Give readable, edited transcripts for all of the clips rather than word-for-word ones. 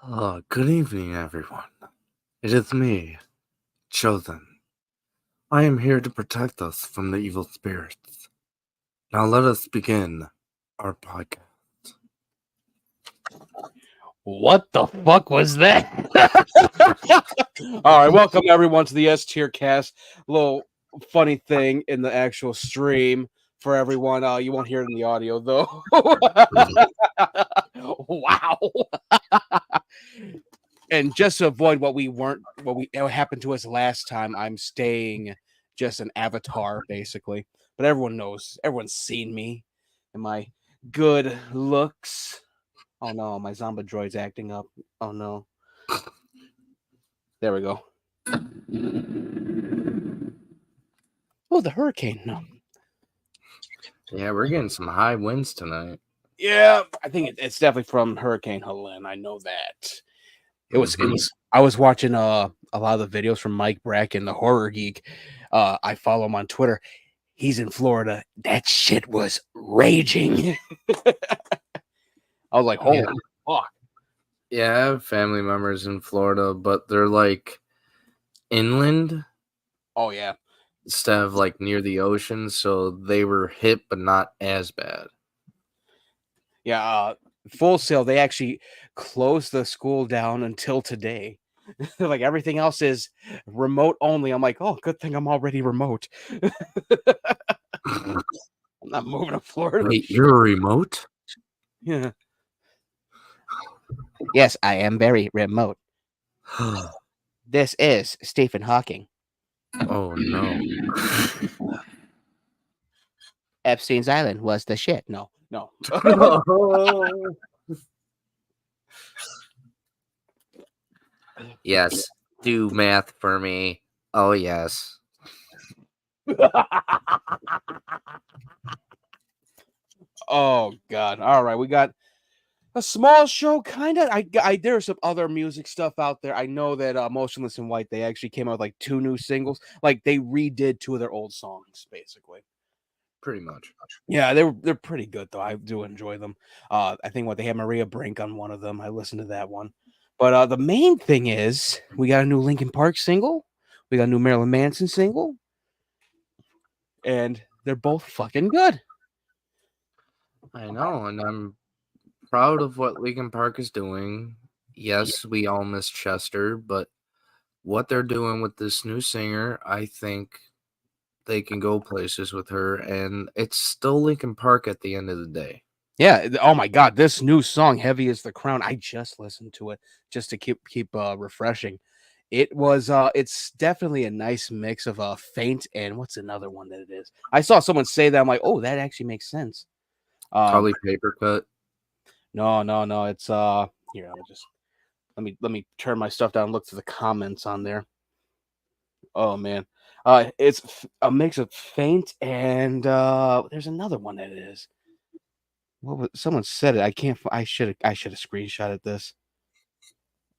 Good evening, everyone. It is me, Chosen. I am here to protect us from the evil spirits. Now let us begin our podcast. What the fuck was that? All right, welcome everyone to the S-TierCast. Little funny thing in the actual stream for everyone. You won't hear it in the audio though. Wow. And just to avoid what happened to us last time, I'm staying just an avatar basically. But everyone knows, everyone's seen me and my good looks. Oh no, my zombie droid's acting up. Oh no. There we go. Oh, the hurricane. No. Yeah, we're getting some high winds tonight. Yeah, I think it's definitely from Hurricane Helene. I know that. It was. I was watching a lot of the videos from Mike Bracken, the horror geek. I follow him on Twitter. He's in Florida. That shit was raging. I was like, holy fuck. Yeah, I have family members in Florida, but they're like inland. Oh yeah. Instead of like near the ocean, so they were hit, but not as bad. Yeah, Full Sail, they actually closed the school down until today. Like everything else is remote only. I'm like, oh, good thing I'm already remote. I'm not moving to Florida. Wait, you're remote? Yeah. Yes, I am very remote. This is Stephen Hawking. Oh no. Epstein's Island was the shit. No. Yes, do math for me. Oh yes. Oh god. All right, we got a small show, kind of. There's some other music stuff out there. I know that Motionless in White, they actually came out with like 2 new singles. Like they redid 2 of their old songs, basically. Pretty much. Yeah, they're pretty good though. I do enjoy them. I think they had Maria Brink on one of them. I listened to that one. But the main thing is we got a new Linkin Park single. We got a new Marilyn Manson single. And they're both fucking good. I know, and I'm proud of what Linkin Park is doing. Yes, we all miss Chester, but what they're doing with this new singer, I think they can go places with her, and it's still Linkin Park at the end of the day. Yeah. Oh my god, this new song, "Heavy Is the Crown." I just listened to it just to keep refreshing. It was it's definitely a nice mix of Faint and what's another one that it is. I saw someone say that. I'm like, oh, that actually makes sense. Probably Paper Cut. No. It's here. Let me turn my stuff down and look through the comments on there. Oh man. It's a mix of Faint and there's another one that it is. What was someone said it? I can't. I should have screenshotted this.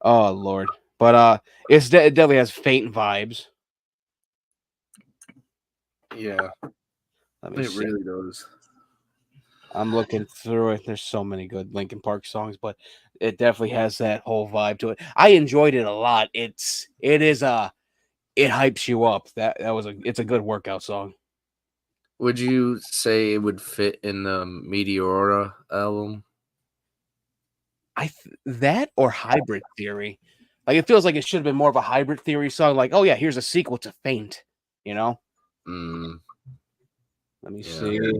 Oh Lord, but it definitely has Faint vibes. Yeah, Let me see. really does. I'm looking through it. There's so many good Linkin Park songs, but it definitely has that whole vibe to it. I enjoyed it a lot. It hypes you up. It's a good workout song. Would you say it would fit in the Meteora album? That or Hybrid Theory. Like it feels like it should have been more of a Hybrid Theory song. Like, oh yeah, here's a sequel to Faint. You know. Let me see.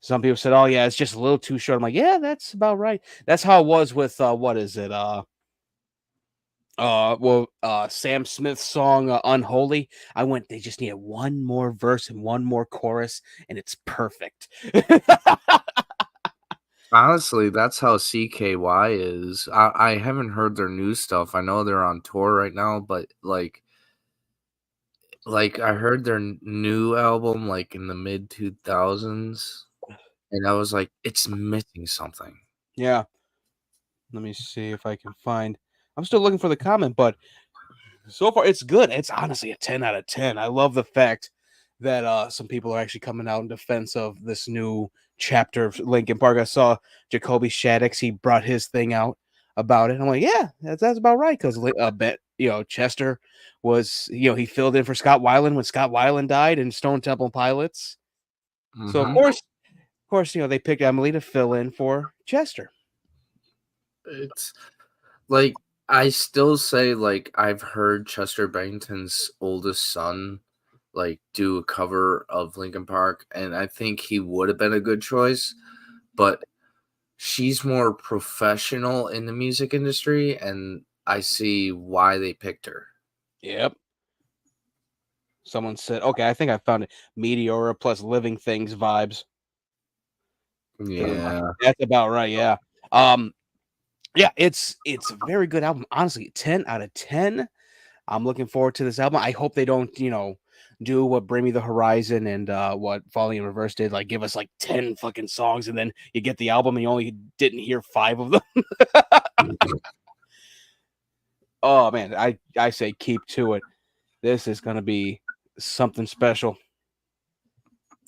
Some people said, "Oh yeah, it's just a little too short." I'm like, "Yeah, that's about right." That's how it was with what is it? Sam Smith's song "Unholy." I went. They just needed one more verse and one more chorus, and it's perfect. Honestly, that's how CKY is. I haven't heard their new stuff. I know they're on tour right now, but like I heard their new album like in the mid 2000s, and I was like, it's missing something. Yeah. Let me see if I can find. I'm still looking for the comment, but so far it's good. It's honestly a 10 out of 10. I love the fact that some people are actually coming out in defense of this new chapter of Linkin Park. I saw Jacoby Shaddix. He brought his thing out. about it. I'm like, yeah, that's about right. Because Chester was, he filled in for Scott Weiland when Scott Weiland died in Stone Temple Pilots. So Mm-hmm. of course, they picked Emily to fill in for Chester. It's like I still say like I've heard Chester Bennington's oldest son like do a cover of Linkin Park, and I think he would have been a good choice, but she's more professional in the music industry, and I see why they picked her. Yep. Someone said, okay, I think I found it. Meteora plus Living Things vibes. Yeah. That's about right. Yeah. Yeah, it's a very good album. Honestly, 10 out of 10. I'm looking forward to this album. I hope they don't, do what Bring Me the Horizon and what Falling in Reverse did, like give us like 10 fucking songs and then you get the album and you only didn't hear 5 of them. Oh man, I say keep to it. This is gonna be something special.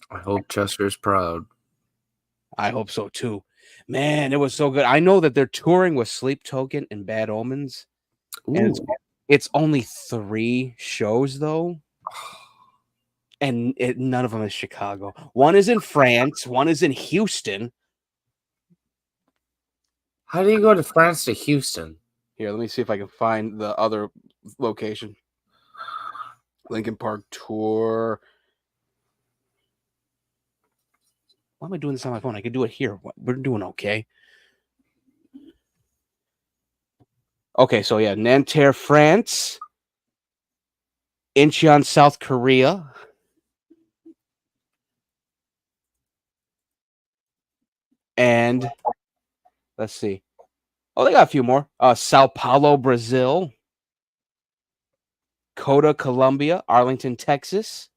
I hope Chester's proud. I hope so too. Man, it was so good. I know that they're touring with Sleep Token and Bad Omens. And Ooh. it's only 3 shows though. And none of them is Chicago. One is in France, one is in Houston. How do you go to France to Houston? Here, let me see if I can find the other location. Linkin Park tour. Why am I doing this on my phone? I could do it here. We're doing okay. Okay, so yeah, Nanterre, France. Incheon, South Korea. And let's see. Oh, they got a few more. Sao Paulo, Brazil. Coda, Colombia. Arlington, Texas.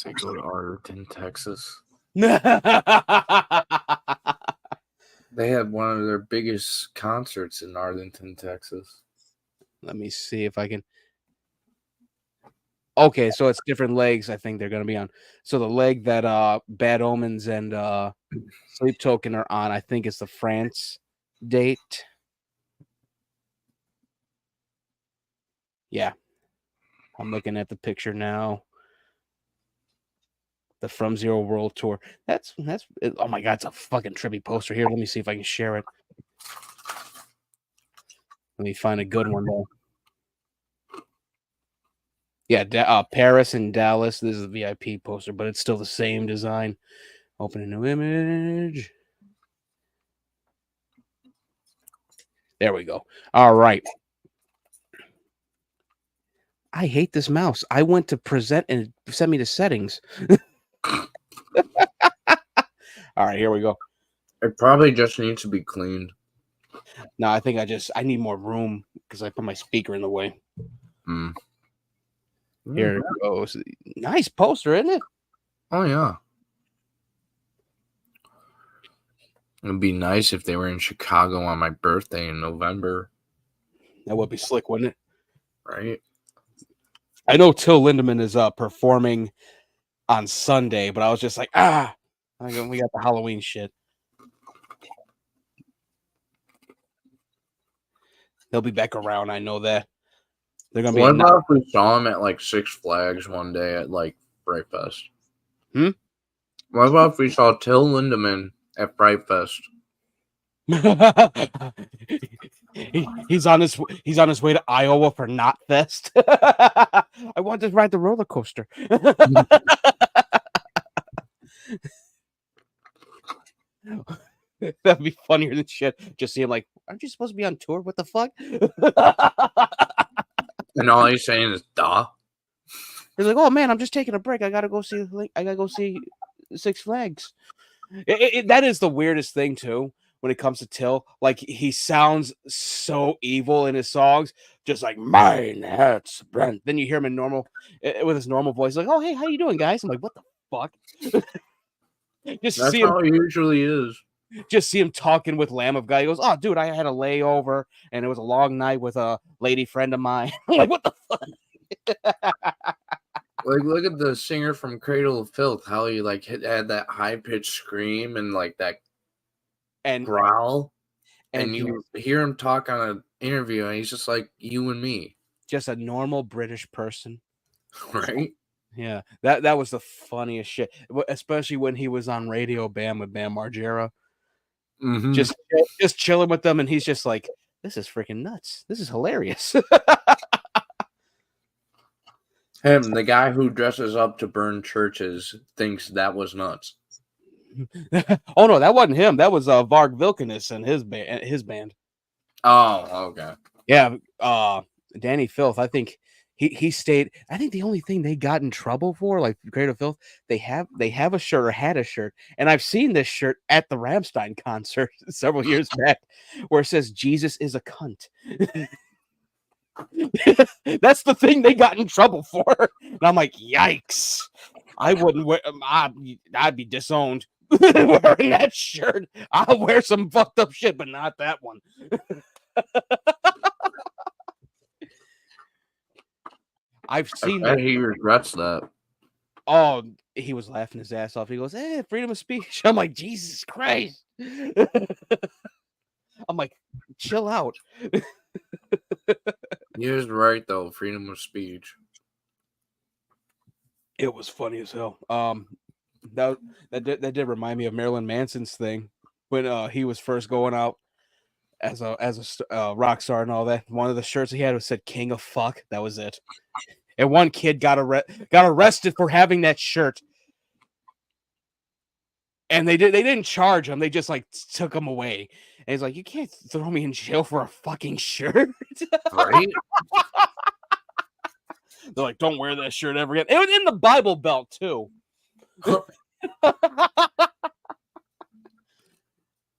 They go to Arlington, Texas. Let They had one of their biggest concerts in Arlington, Texas. me see if I can. Okay, so it's different legs. I think they're going to be on. So the leg that Bad Omens and Sleep Token are on, I think it's the France date. Yeah, I'm looking at the picture now. The From Zero World Tour. That's oh my god, it's a fucking trippy poster here. Let me see if I can share it. Let me find a good one though. Yeah, Paris and Dallas. This is a VIP poster, but it's still the same design. Open a new image. There we go. All right. I hate this mouse. I went to present and it sent me to settings. All right, here we go. It probably just needs to be cleaned. No, I think I need more room because I put my speaker in the way. Mm. Here it goes. Nice poster, isn't it? Oh, yeah. It'd be nice if they were in Chicago on my birthday in November. That would be slick, wouldn't it? Right? I know Till Lindemann is performing on Sunday, but I was just like, we got the Halloween shit. They'll be back around. I know that. They're gonna be. What about if we saw him at like Six Flags one day at like Fright Fest? What about if we saw Till Lindemann at Fright Fest? He's on his way to Iowa for Knot Fest. I want to ride the roller coaster. That'd be funnier than shit. Just see him like, aren't you supposed to be on tour? What the fuck? And all he's saying is "duh." He's like, oh man, I'm just taking a break. I gotta go see Six Flags. That is the weirdest thing too when it comes to Till. Like he sounds so evil in his songs, just like mine hurts Brent. Then you hear him in with his normal voice, like, oh hey, how you doing, guys? I'm like, what the fuck? That's how he usually is. Just see him talking with Lamb of God. He goes, oh dude, I had a layover and it was a long night with a lady friend of mine. I'm like, what the fuck? Like, look at the singer from Cradle of Filth, how he like had that high pitched scream and like that and growl, and and you hear him talk on an interview, and he's just like you and me, just a normal British person. right? Yeah, that was the funniest shit, especially when he was on Radio Bam with Bam Margera, Mm-hmm. just chilling with them, and he's just like, "This is freaking nuts. This is hilarious." Him, the guy who dresses up to burn churches, thinks that was nuts. Oh no, that wasn't him. That was Varg Vilkenis and his band. Oh, okay. Yeah, Danny Filth. I think he stayed. I think the only thing they got in trouble for, like Creative Filth, they have a shirt or had a shirt, and I've seen this shirt at the Rammstein concert several years back, where it says "Jesus is a cunt." That's the thing they got in trouble for, and I'm like, yikes! I wouldn't wear. I'd be disowned wearing that shirt. I'll wear some fucked up shit, but not that one. I've seen that. He regrets that. Oh, he was laughing his ass off. He goes, "Hey, freedom of speech." I'm like, Jesus Christ. I'm like, chill out. He was right though. Freedom of speech. It was funny as hell. That did remind me of Marilyn Manson's thing when he was first going out as a rock star and all that. One of the shirts he had was said "King of Fuck." That was it. And one kid got arrested for having that shirt. And they didn't charge him. They just like took him away. And he's like, "You can't throw me in jail for a fucking shirt." Right? They're like, "Don't wear that shirt ever again." It was in the Bible Belt too.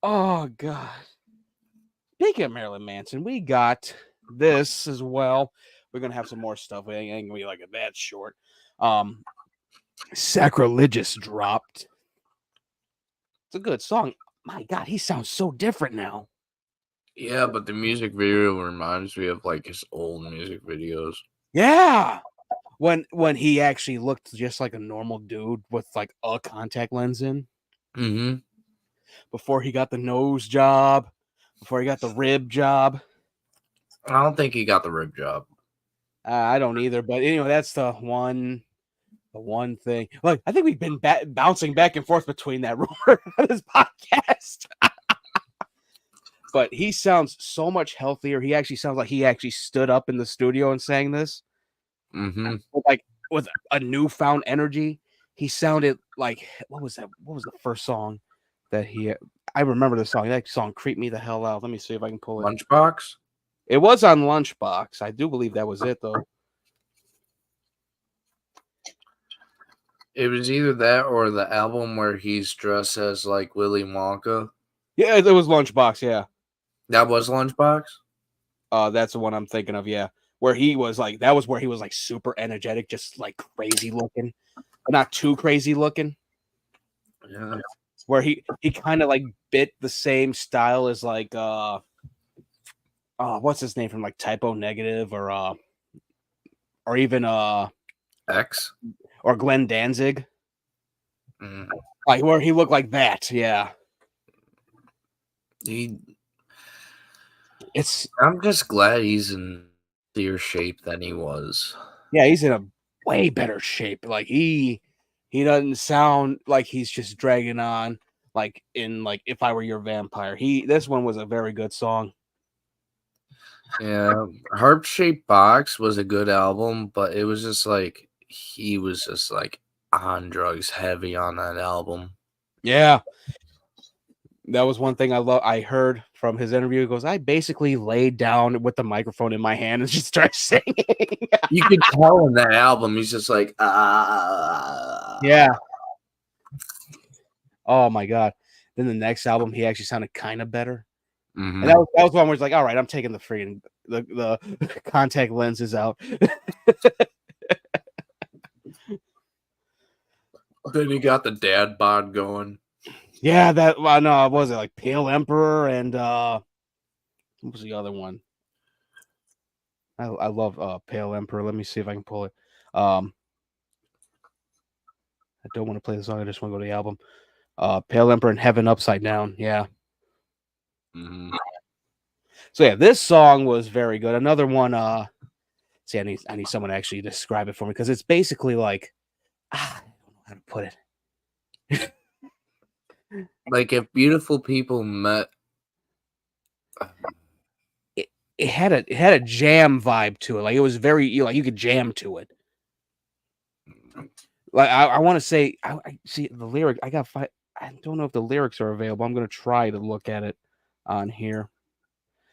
Oh god. Speaking of Marilyn Manson, we got this as well. We're gonna have some more stuff. It ain't gonna be like that short. Sacrilegious dropped. It's a good song. My god, he sounds so different now. Yeah, but the music video reminds me of like his old music videos. Yeah. When he actually looked just like a normal dude with like a contact lens in. Mm-hmm. Before he got the nose job, before he got the rib job. I don't think he got the rib job. I don't either, but anyway, that's the one thing. Like, I think we've been bouncing back and forth between that rumor on this podcast. But he sounds so much healthier. He actually sounds like he actually stood up in the studio and sang this. Mm-hmm. With a newfound energy. He sounded like, what was that? What was the first song that he? I remember the song. That song creeped me the hell out. Let me see if I can pull it. Lunchbox? It was on Lunchbox. I do believe that was it though. It was either that or the album where he's dressed as like Willy Wonka. Yeah, it was Lunchbox. Yeah, That was Lunchbox? that's the one I'm thinking of. Yeah, where he was like, that was where he was like super energetic, just like crazy looking, but not too crazy looking. Yeah. Where he kind of like bit the same style as like what's his name from like Typo Negative or even X? or Glenn Danzig. Mm. Like where he looked like that, yeah. I'm just glad he's in clear shape than he was. Yeah, he's in a way better shape. Like he doesn't sound like he's just dragging on like in like If I Were Your Vampire. This one was a very good song. Yeah, Heart Shaped Box was a good album, but it was just like he was just like on drugs heavy on that album. Yeah. That was one thing I heard from his interview. He goes, I basically laid down with the microphone in my hand and just started singing. You could tell in that album he's just like Yeah. Oh my god. Then the next album he actually sounded kind of better. Mm-hmm. And that was one where it's like, all right, I'm taking the freaking the contact lenses out. Then he got the dad bod going. Yeah, that no, what was it like Pale Emperor and what was the other one? I love Pale Emperor. Let me see if I can pull it. I don't want to play the song. I just want to go to the album. Pale Emperor and Heaven Upside Down. Yeah. Mm-hmm. So yeah, this song was very good. Another one. See, I need someone to actually describe it for me because it's basically like I don't know how to put it. Like if beautiful people met. It had a jam vibe to it. Like it was very like you could jam to it. Like I want to say I see the lyric. I don't know if the lyrics are available. I'm gonna try to look at it on here.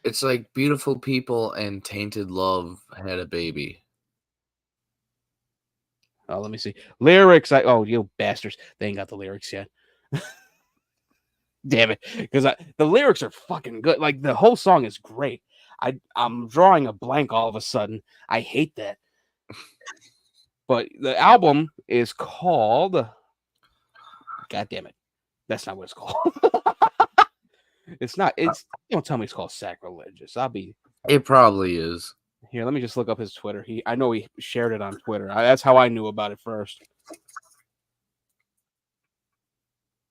It's like beautiful people and tainted love had a baby. Oh, let me see lyrics. You bastards! They ain't got the lyrics yet. Damn it, because the lyrics are fucking good. Like the whole song is great. I'm drawing a blank all of a sudden. I hate that. But the album is called. God damn it, that's not what it's called. It's not. It's don't tell me it's called Sacrilegious. It probably is. Here. Let me just look up his Twitter. I know he shared it on Twitter. That's how I knew about it first.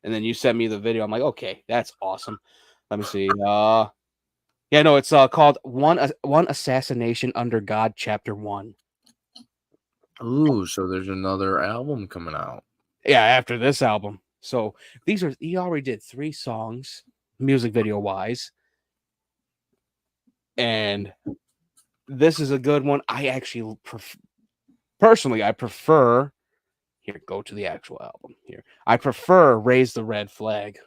And then you sent me the video. I'm like, okay, that's awesome. Let me see. Yeah, no, it's called One Assassination Under God, Chapter 1. Ooh, so there's another album coming out. Yeah, after this album. So he already did 3 songs, music video wise. And this is a good one. I actually personally, I prefer here, go to the actual album here. I prefer Raise the Red Flag.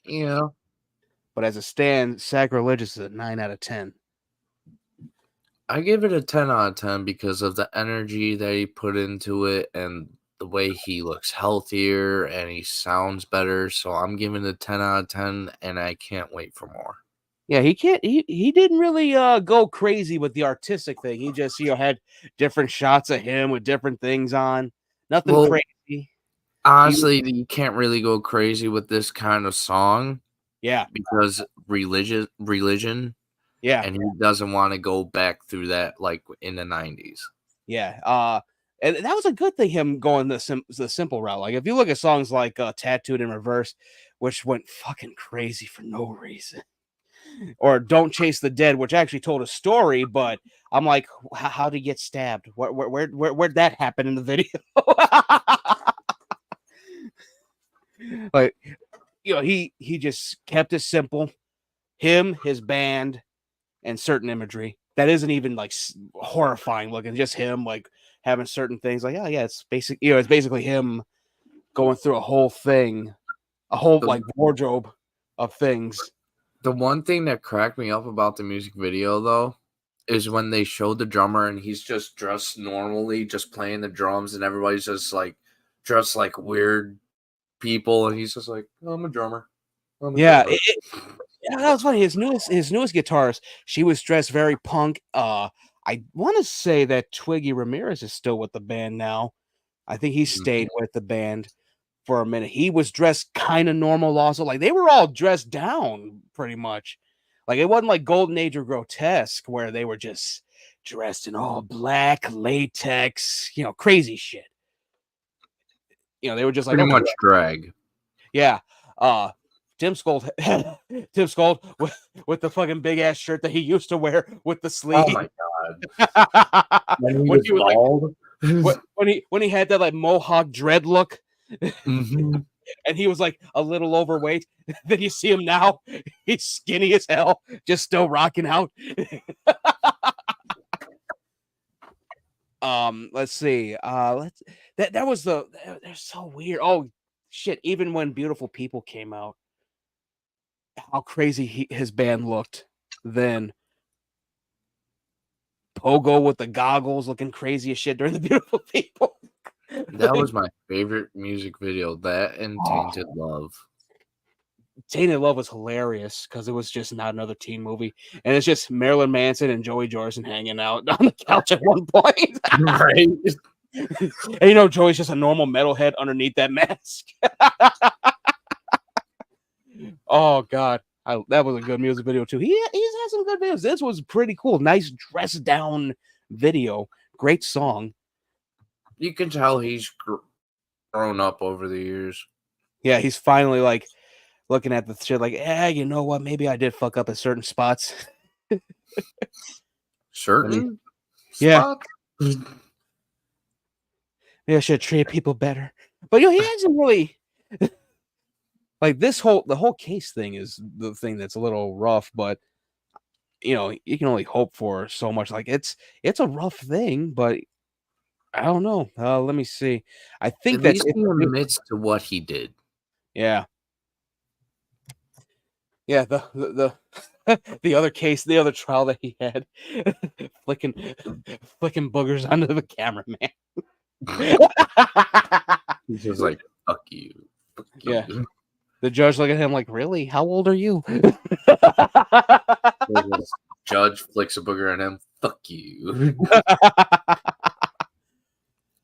Yeah. But as it stands, Sacrilegious is a 9 out of 10. I give it a 10 out of 10 because of the energy that he put into it and the way he looks healthier and he sounds better. So I'm giving it a 10 out of 10 and I can't wait for more. Yeah, he didn't really go crazy with the artistic thing. He just had different shots of him with different things on. Nothing crazy. Honestly, you can't really go crazy with this kind of song. Yeah. Because religion. Yeah. And he doesn't want to go back through that like in the 90s. Yeah. And that was a good thing, him going the simple route. Like if you look at songs like Tattooed in Reverse, which went fucking crazy for no reason. Or Don't Chase the Dead, which actually told a story, but I'm like, how did he get stabbed? Where'd that happen in the video? Like, he just kept it simple. Him, his band, and certain imagery that isn't even like horrifying looking. Just him like having certain things. Like, oh yeah, it's basic. It's basically him going through a whole thing, a whole like wardrobe of things. The one thing that cracked me up about the music video, though, is when they showed the drummer and he's just dressed normally, just playing the drums, and everybody's just like dressed like weird people, and he's just like, oh, I'm a drummer. Yeah, that was funny. His newest guitarist, she was dressed very punk. I want to say that Twiggy Ramirez is still with the band now. I think he stayed with the band for a minute. He was dressed kind of normal also. Like they were all dressed down pretty much. Like it wasn't like Golden Age or Grotesque where they were just dressed in all black latex, crazy shit. They were just like pretty much drag. Yeah. Tim Skold with the fucking big ass shirt that he used to wear with the sleeve. Oh my god! when he was bald. When he had that like mohawk dread look, mm-hmm. And he was like a little overweight. Then you see him now; he's skinny as hell, just still rocking out. Let's see. That was they're so weird. Oh shit! Even when Beautiful People came out, how crazy his band looked then. Pogo with the goggles looking crazy as shit during the Beautiful People. That was my favorite music video. That and Tainted Love. Tainted Love was hilarious because it was just not another teen movie. And it's just Marilyn Manson and Joey Jordison hanging out on the couch at one point. Right. And Joey's just a normal metalhead underneath that mask. Oh god, that was a good music video too. He's had some good videos. This was pretty cool. Nice dressed down video Great song. You can tell he's grown up over the years. Yeah, he's finally like looking at the shit like, you know what? Maybe I did fuck up at certain spots. Certain yeah, spots. maybe I should treat people better. But he hasn't really like the whole case thing is the thing that's a little rough, but you can only hope for so much. Like it's a rough thing, but I don't know. Let me see. I think At that's least it. he admits to what he did. Yeah. Yeah, the other case, the other trial that he had, flicking boogers onto the cameraman. He's just like, fuck you. Fuck Yeah. you. The judge looked at him like, really? How old are you? The judge flicks a booger at him. Fuck you.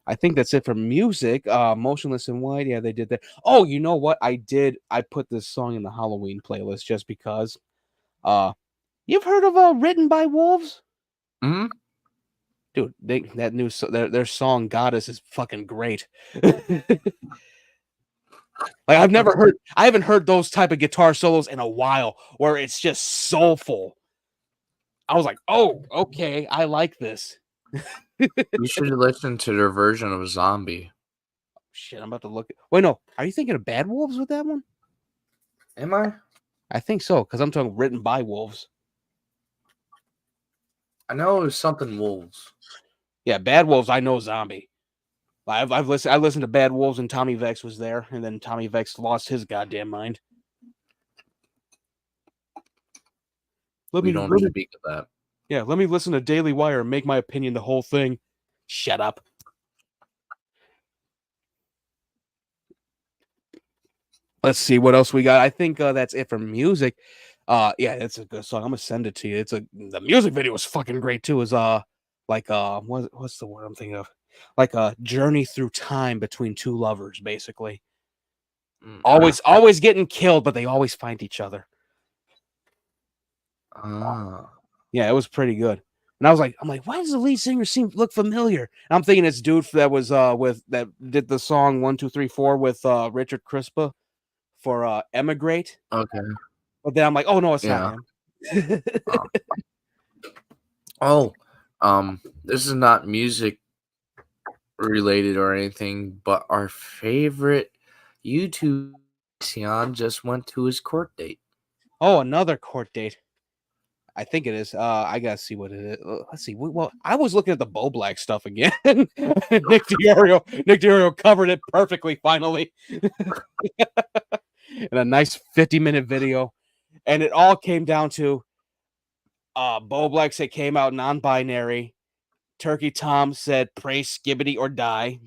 I think that's it for music. Motionless in White. Yeah, they did that. Oh, you know what? I put this song in the Halloween playlist just because. You've heard of Written by Wolves? Hmm? Dude, that new their song "Goddess" is fucking great. Like I haven't heard those type of guitar solos in a while where it's just soulful. I was like, oh, okay, I like this. You should listen to their version of Zombie. Shit, I'm about to look. Wait, no, are you thinking of Bad Wolves with that one? Am I? I think so, because I'm talking Written by Wolves. I know it was something Wolves. Yeah, Bad Wolves. I know Zombie. I've listened. I listened to Bad Wolves, and Tommy Vex was there, and then Tommy Vex lost his goddamn mind. We don't speak of that. Yeah, let me listen to Daily Wire and make my opinion the whole thing. Shut up. Let's see what else we got. I think that's it for music. Yeah, it's a good song. I'm gonna send it to you. The music video was fucking great too. Is what's the word I'm thinking of? Like a journey through time between two lovers, basically. Always getting killed, but they always find each other. Yeah, it was pretty good. And I'm like, why does the lead singer look familiar? And I'm thinking it's dude that was that did the song 1 2 3 4 with Richard Crispa for Emigrate. Okay. But then I'm like, oh no, it's not him. This is not music related or anything, but our favorite YouTube Sion just went to his court date. Oh, another court date. I think it is. I gotta see what it is. Let's see. Well, I was looking at the Bo Black stuff again. Nick DiOrio covered it perfectly. Finally, in a nice 50-minute video, and it all came down to Bo Black said came out non-binary. Turkey Tom said pray skibbity or die,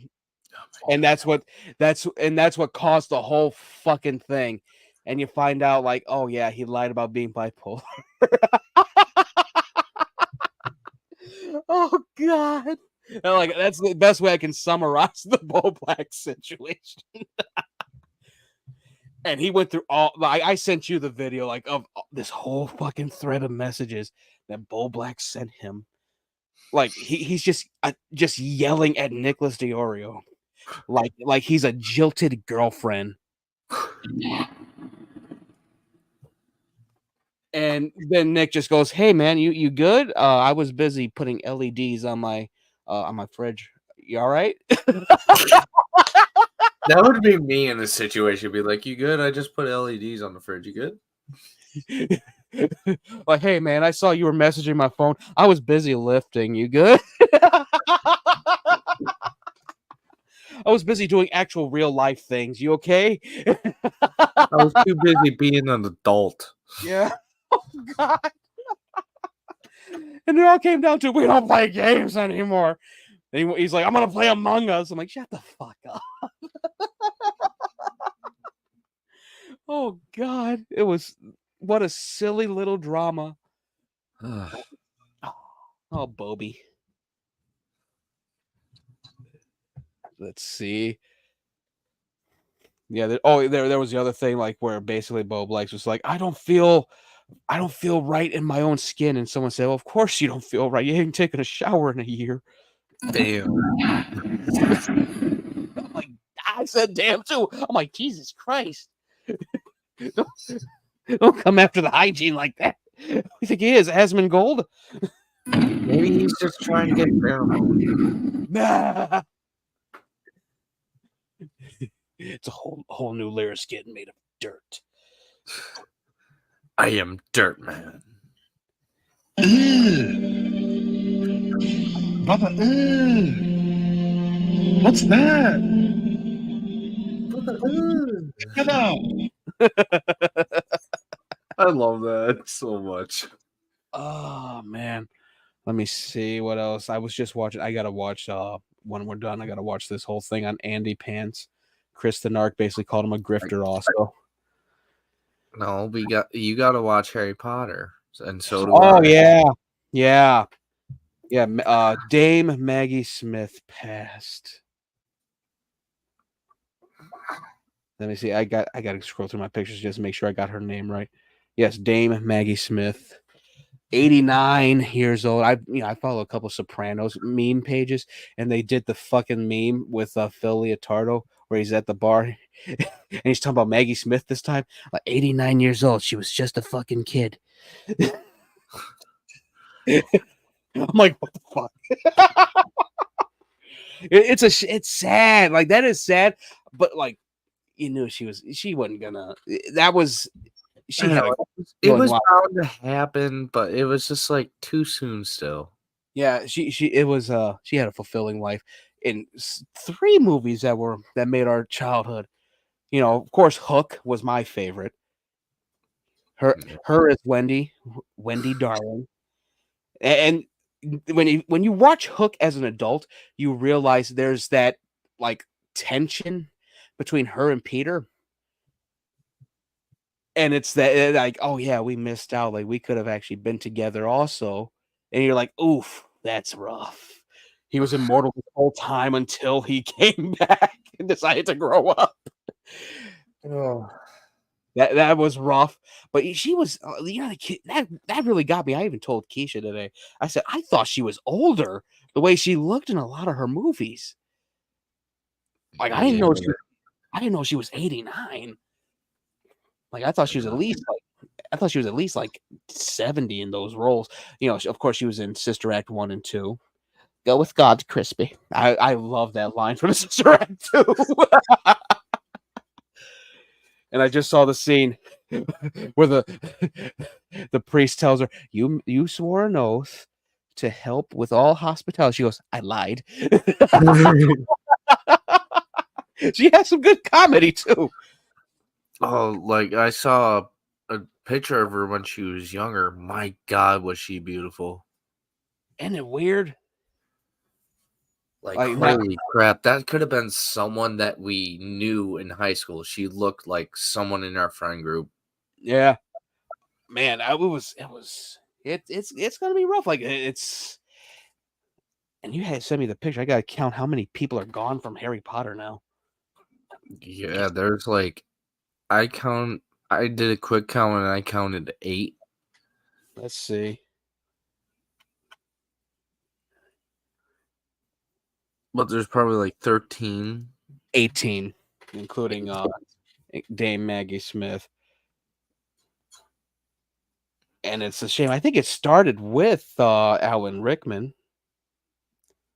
and that's what caused the whole fucking thing. And you find out like, oh yeah, he lied about being bipolar. Oh god. And like that's the best way I can summarize the Bo Black situation. And he went through all I sent you the video like of this whole fucking thread of messages that Bo Black sent him. Like he's just yelling at Nicholas DiOrio. Like he's a jilted girlfriend. And then Nick just goes, "Hey man, you good? I was busy putting LEDs on my fridge. You all right?" That would be me in this situation. Be like, "You good? I just put LEDs on the fridge. You good?" Like, "Hey man, I saw you were messaging my phone. I was busy lifting. You good?" I was busy doing actual real life things. You okay? I was too busy being an adult. Yeah. Oh god. And it all came down to we don't play games anymore. And he's like, I'm gonna play Among Us. I'm like, shut the fuck up. Oh god. It was what a silly little drama. Oh, Bobby. Let's see. Yeah, there was the other thing, like where basically Bo Black was like, I don't feel right in my own skin. And someone said, well, of course you don't feel right. You haven't taken a shower in a year. Damn. I'm like, I said damn too. I'm like, Jesus Christ. Don't come after the hygiene like that. Who you think he is? Asmongold? Maybe he's just trying to get pheromone. Nah. It's a whole new layer of skin made of dirt. I am Dirt Man. Brother, what's that? Get out. I love that so much. Oh man. Let me see what else. I was just watching. I gotta watch when we're done, I gotta watch this whole thing on Andy Pants. Kristen Ark basically called him a grifter also. No, you got to watch Harry Potter, and so do Oh I. yeah. Dame Maggie Smith passed. Let me see. I got to scroll through my pictures just to make sure I got her name right. Yes, Dame Maggie Smith, 89 years old. I follow a couple Sopranos meme pages, and they did the fucking meme with Phil Leotardo where he's at the bar and he's talking about Maggie Smith this time. Like 89 years old, she was just a fucking kid. I'm like, what the fuck? It's sad. Like that is sad, but like you knew she wasn't gonna. That was she had. It was bound to happen, but it was just like too soon still. Yeah, she had a fulfilling life in 3 movies that made our childhood. You know, of course, Hook was my favorite. Her as Wendy Darling, and when you watch Hook as an adult, you realize there's that like tension between her and Peter. And it's that like, oh yeah, we missed out. Like we could have actually been together also. And you're like, oof, that's rough. He was immortal the whole time until he came back and decided to grow up. Oh. That was rough. But she was, the kid that really got me. I even told Keisha today. I said I thought she was older the way she looked in a lot of her movies. Like I didn't know she was 89. Like I thought she was at least like 70 in those roles. You know, of course she was in Sister Act 1 and 2. Go with God, Crispy. I love that line from Sister Act 2. And I just saw the scene where the priest tells her, "You swore an oath to help with all hospitality." She goes, "I lied." She has some good comedy too. Oh, like I saw a picture of her when she was younger. My God, was she beautiful! Isn't it weird? Like holy crap, that could have been someone that we knew in high school. She looked like someone in our friend group. Yeah, man, it's gonna be rough. Like it's, and you had sent me the picture. I gotta count how many people are gone from Harry Potter now. Yeah, there's like I did a quick count and I counted 8. Let's see. But there's probably like 13. 18, including Dame Maggie Smith. And it's a shame. I think it started with Alan Rickman.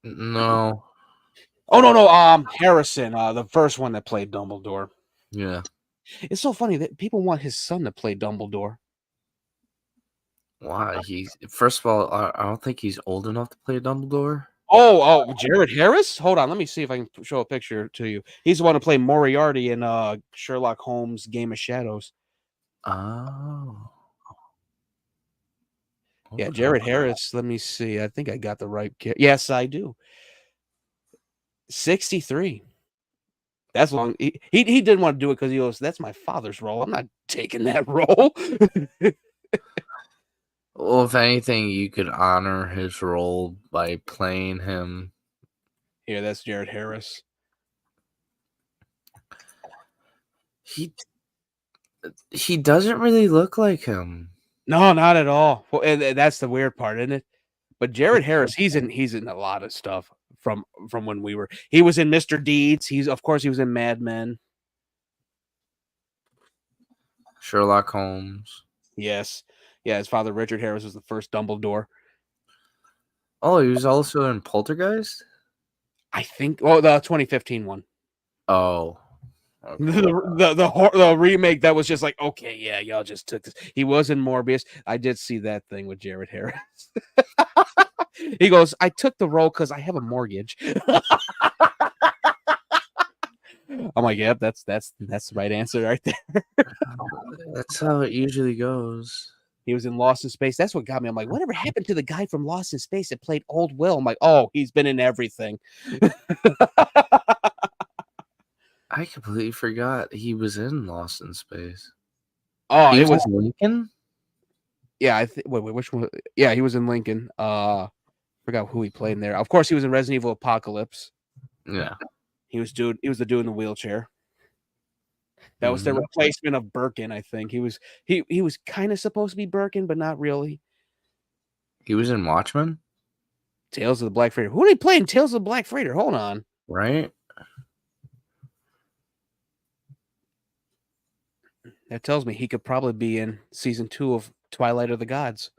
No. Oh no, Harrison, the first one that played Dumbledore. Yeah. It's so funny that people want his son to play Dumbledore. Why? First of all, I don't think he's old enough to play Dumbledore. Oh, Jared Harris? Hold on, let me see if I can show a picture to you. He's the one to play Moriarty in Sherlock Holmes' Game of Shadows. Oh. Okay. Yeah, Jared Harris. Let me see. I think I got the right kid. Yes, I do. 63. That's long. He didn't want to do it because he goes, "That's my father's role. I'm not taking that role." Well, if anything, you could honor his role by playing him. Here, that's Jared Harris. He doesn't really look like him. No, not at all. Well, and that's the weird part, isn't it? But Jared Harris, he's in a lot of stuff. from when we were. He was in Mr. Deeds. He was in Mad Men. Sherlock Holmes. Yes. Yeah, his father Richard Harris was the first Dumbledore. Oh, he was also in Poltergeist? I think the 2015 one. Oh. Okay. The remake that was just like, okay, yeah, y'all just took this. He was in Morbius. I did see that thing with Jared Harris. He goes, I took the role because I have a mortgage. I'm like, yep, that's the right answer right there. That's how it usually goes. He was in Lost in Space. That's what got me. I'm like, whatever happened to the guy from Lost in Space that played Old Will? I'm like, oh, he's been in everything. I completely forgot he was in Lost in Space. Oh, He it was in Lincoln? Yeah, wait, which one? Yeah, he was in Lincoln. Forgot who he played in there. Of course, he was in Resident Evil Apocalypse. Yeah. He was the dude in the wheelchair. That was the replacement of Birkin, I think. He was kind of supposed to be Birkin, but not really. He was in Watchmen? Tales of the Black Freighter. Who did he play in Tales of the Black Freighter? Hold on. Right? That tells me he could probably be in season 2 of Twilight of the Gods.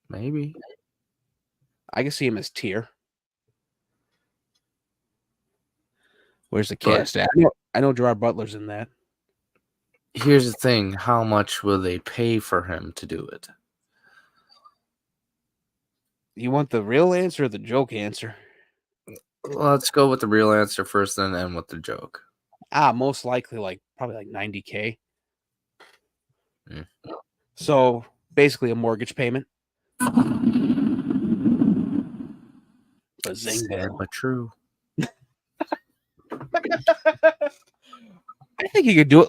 Maybe. I can see him as Tyr. Where's the cast at? I know Gerard Butler's in that. Here's the thing. How much will they pay for him to do it? You want the real answer or the joke answer? Let's go with the real answer first, then end with the joke. Most likely probably like $90K. Mm. So basically a mortgage payment. Sad but true. I think he could do it.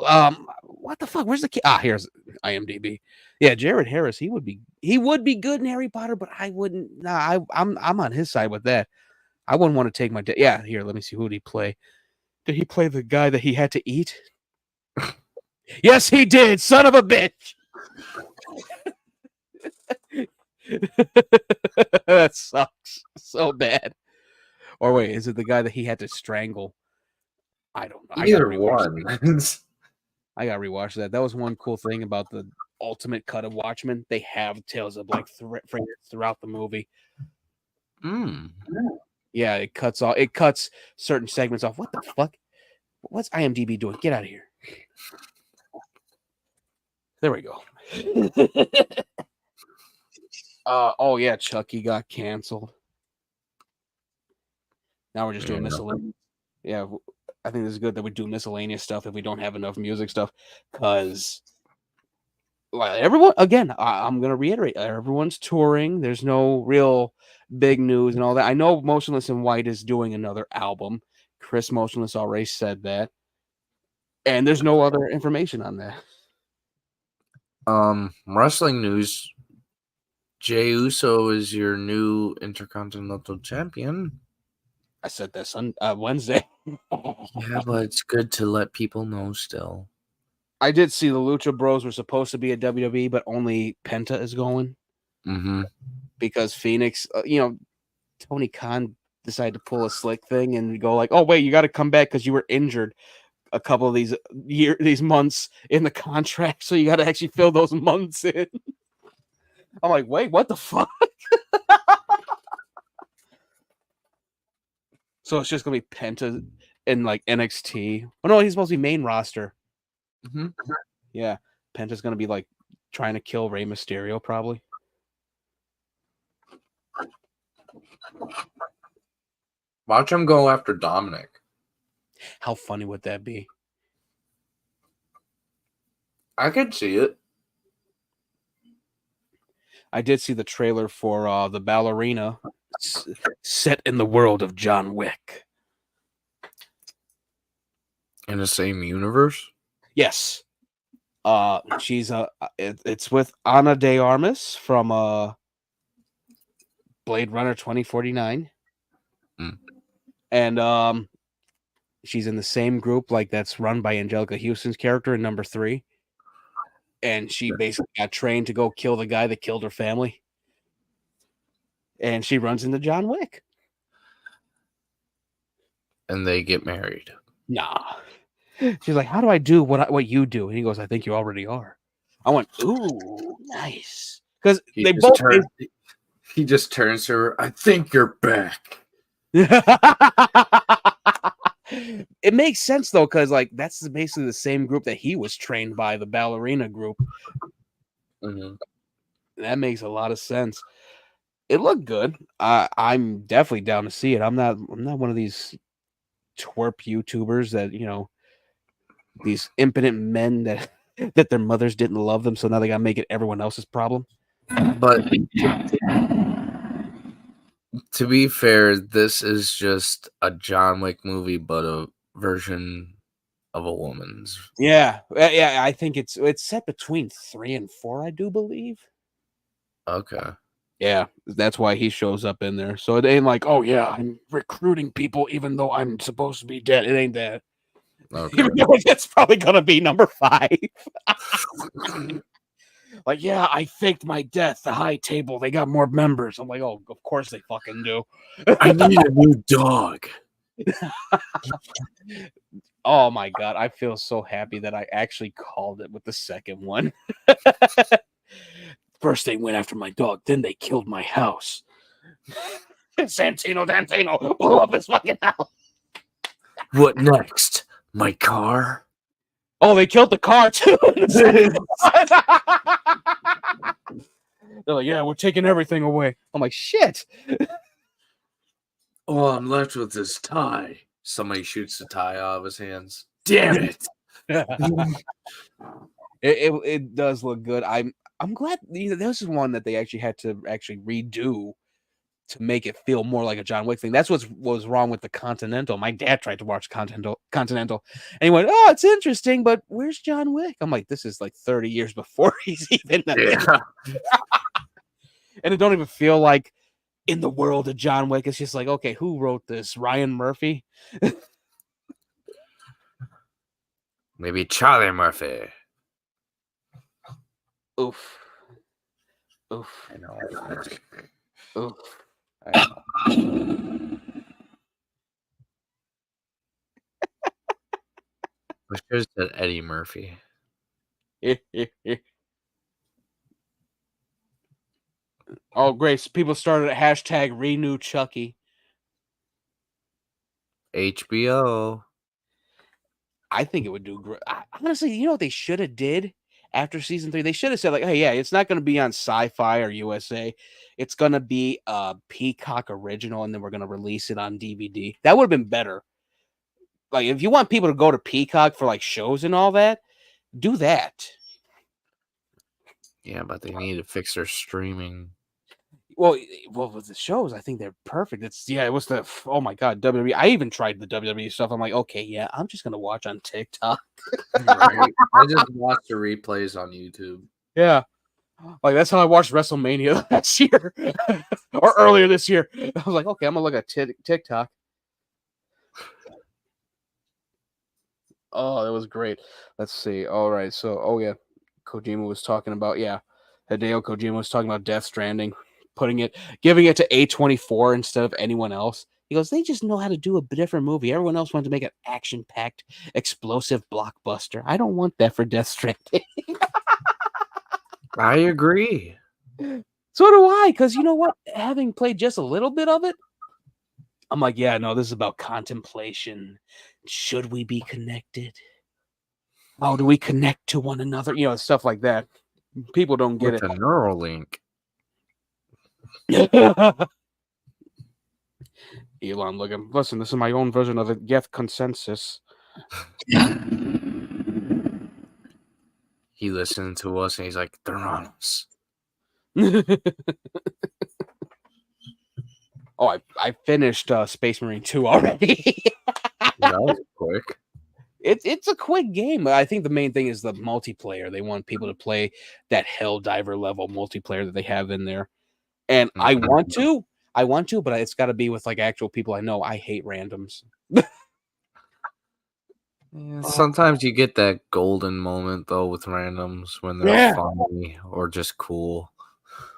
What the fuck? Where's the kid? Here's IMDb. Yeah, Jared Harris. He would be good in Harry Potter, but I wouldn't. Nah, I'm on his side with that. I wouldn't want to take my dad. Yeah, here. Let me see. Who did he play? Did he play the guy that he had to eat? Yes, he did. Son of a bitch. That sucks so bad. Or wait, is it the guy that he had to strangle? I don't know. Either one. I gotta rewatch that. That was one cool thing about the ultimate cut of Watchmen. They have Tales of Black Freighter throughout the movie. Yeah, it cuts certain segments off. What the fuck? What's IMDb doing? Get out of here. There we go. Oh yeah, Chucky got canceled. Now we're just doing miscellaneous. Yeah, I think this is good that we do miscellaneous stuff if we don't have enough music stuff. Because everyone, again, I'm going to reiterate, everyone's touring. There's no real big news and all that. I know Motionless in White is doing another album. Chris Motionless already said that. And there's no other information on that. Wrestling news. Jey Uso is your new Intercontinental Champion. I said that Wednesday. Yeah, but it's good to let people know still. I did see the Lucha Bros were supposed to be at WWE, but only Penta is going. Mm-hmm. Because Phoenix, Tony Khan decided to pull a slick thing and go like, oh, wait, you got to come back because you were injured a couple of these months in the contract. So you got to actually fill those months in. I'm like, wait, what the fuck? So it's just going to be Penta in like NXT. Oh, no, he's supposed to be main roster. Mm-hmm. Yeah. Penta's going to be like trying to kill Rey Mysterio, probably. Watch him go after Dominic. How funny would that be? I could see it. I did see the trailer for the ballerina set in the world of John Wick. In the same universe? Yes. She's it's with Ana de Armas from Blade Runner 2049. And she's in the same group that's run by Angelica Houston's character in number 3. And she basically got trained to go kill the guy that killed her family. And she runs into John Wick. And they get married. Nah. She's like, how do I do what you do? And he goes, I think you already are. I went, ooh, nice. Because He they just both... turn- He just turns to her, I think you're back. It makes sense, though, because like that's basically the same group that he was trained by, the ballerina group. Mm-hmm. That makes a lot of sense. It looked good. I'm definitely down to see it. I'm not one of these twerp YouTubers that, you know, these impotent men that that their mothers didn't love them, so now they gotta make it everyone else's problem. But to be fair, this is just a John Wick movie, but a version of a woman's. Yeah, I think it's set between 3 and 4, I do believe. Okay. Yeah, that's why he shows up in there. So it ain't like, oh yeah, I'm recruiting people even though I'm supposed to be dead. It ain't that. Okay. Even though it's probably gonna be number 5. Like, yeah, I faked my death. The high table, they got more members. I'm like, oh, of course they fucking do. I need a new dog. Oh my god, I feel so happy that I actually called it with the second one. First they went after my dog, then they killed my house. Santino Dantino blew up his fucking house. What next? My car? Oh, they killed the car too. They're like, yeah, we're taking everything away. I'm like, shit. Oh, I'm left with this tie. Somebody shoots the tie out of his hands. Damn it. It does look good. I'm glad this is one that they actually had to redo to make it feel more like a John Wick thing. That's what was wrong with the Continental. My dad tried to watch Continental, and he went, "Oh, it's interesting, but where's John Wick?" I'm like, "This is like 30 years before he's even." Yeah. And it don't even feel like in the world of John Wick. It's just like, okay, who wrote this? Ryan Murphy? Maybe Charlie Murphy. Oof. Oof. I know. Oof. I know. I should have said Eddie Murphy. Oh, great. So people started a hashtag renew Chucky. HBO. I think it would do great. Honestly, you know what they should have did after season 3? They should have said, like, hey, yeah, it's not going to be on Sci-Fi or USA. It's going to be a Peacock original, and then we're going to release it on DVD. That would have been better. Like, if you want people to go to Peacock for, like, shows and all that, do that. Yeah, but they need to fix their streaming. Well, with the shows, I think they're perfect. It was oh my god, WWE. I even tried the WWE stuff. I'm like, okay, yeah, I'm just gonna watch on TikTok. Right? I just watched the replays on YouTube. Yeah, like that's how I watched WrestleMania last year or earlier this year. I was like, okay, I'm gonna look at TikTok. Oh, that was great. Let's see. All right, so yeah, Kojima was talking about Hideo Kojima was talking about Death Stranding. Giving it to A24 instead of anyone else. He goes, they just know how to do a different movie. Everyone else wanted to make an action-packed, explosive blockbuster. I don't want that for Death Stranding. I agree. So do I, because you know what? Having played just a little bit of it, I'm like, yeah, no, this is about contemplation. Should we be connected? How do we connect to one another? You know, stuff like that. People don't get With it. a Neuralink. Elon listen, this is my own version of the Geth consensus. He listened to us and he's like, they're on us. Oh, I finished Space Marine 2 already. That was quick. It's a quick game. I think the main thing is the multiplayer. They want people to play that Helldiver level multiplayer that they have in there. And I want to, but it's got to be with like actual people I know. I hate randoms. Yeah, sometimes you get that golden moment though with randoms when they're funny or just cool.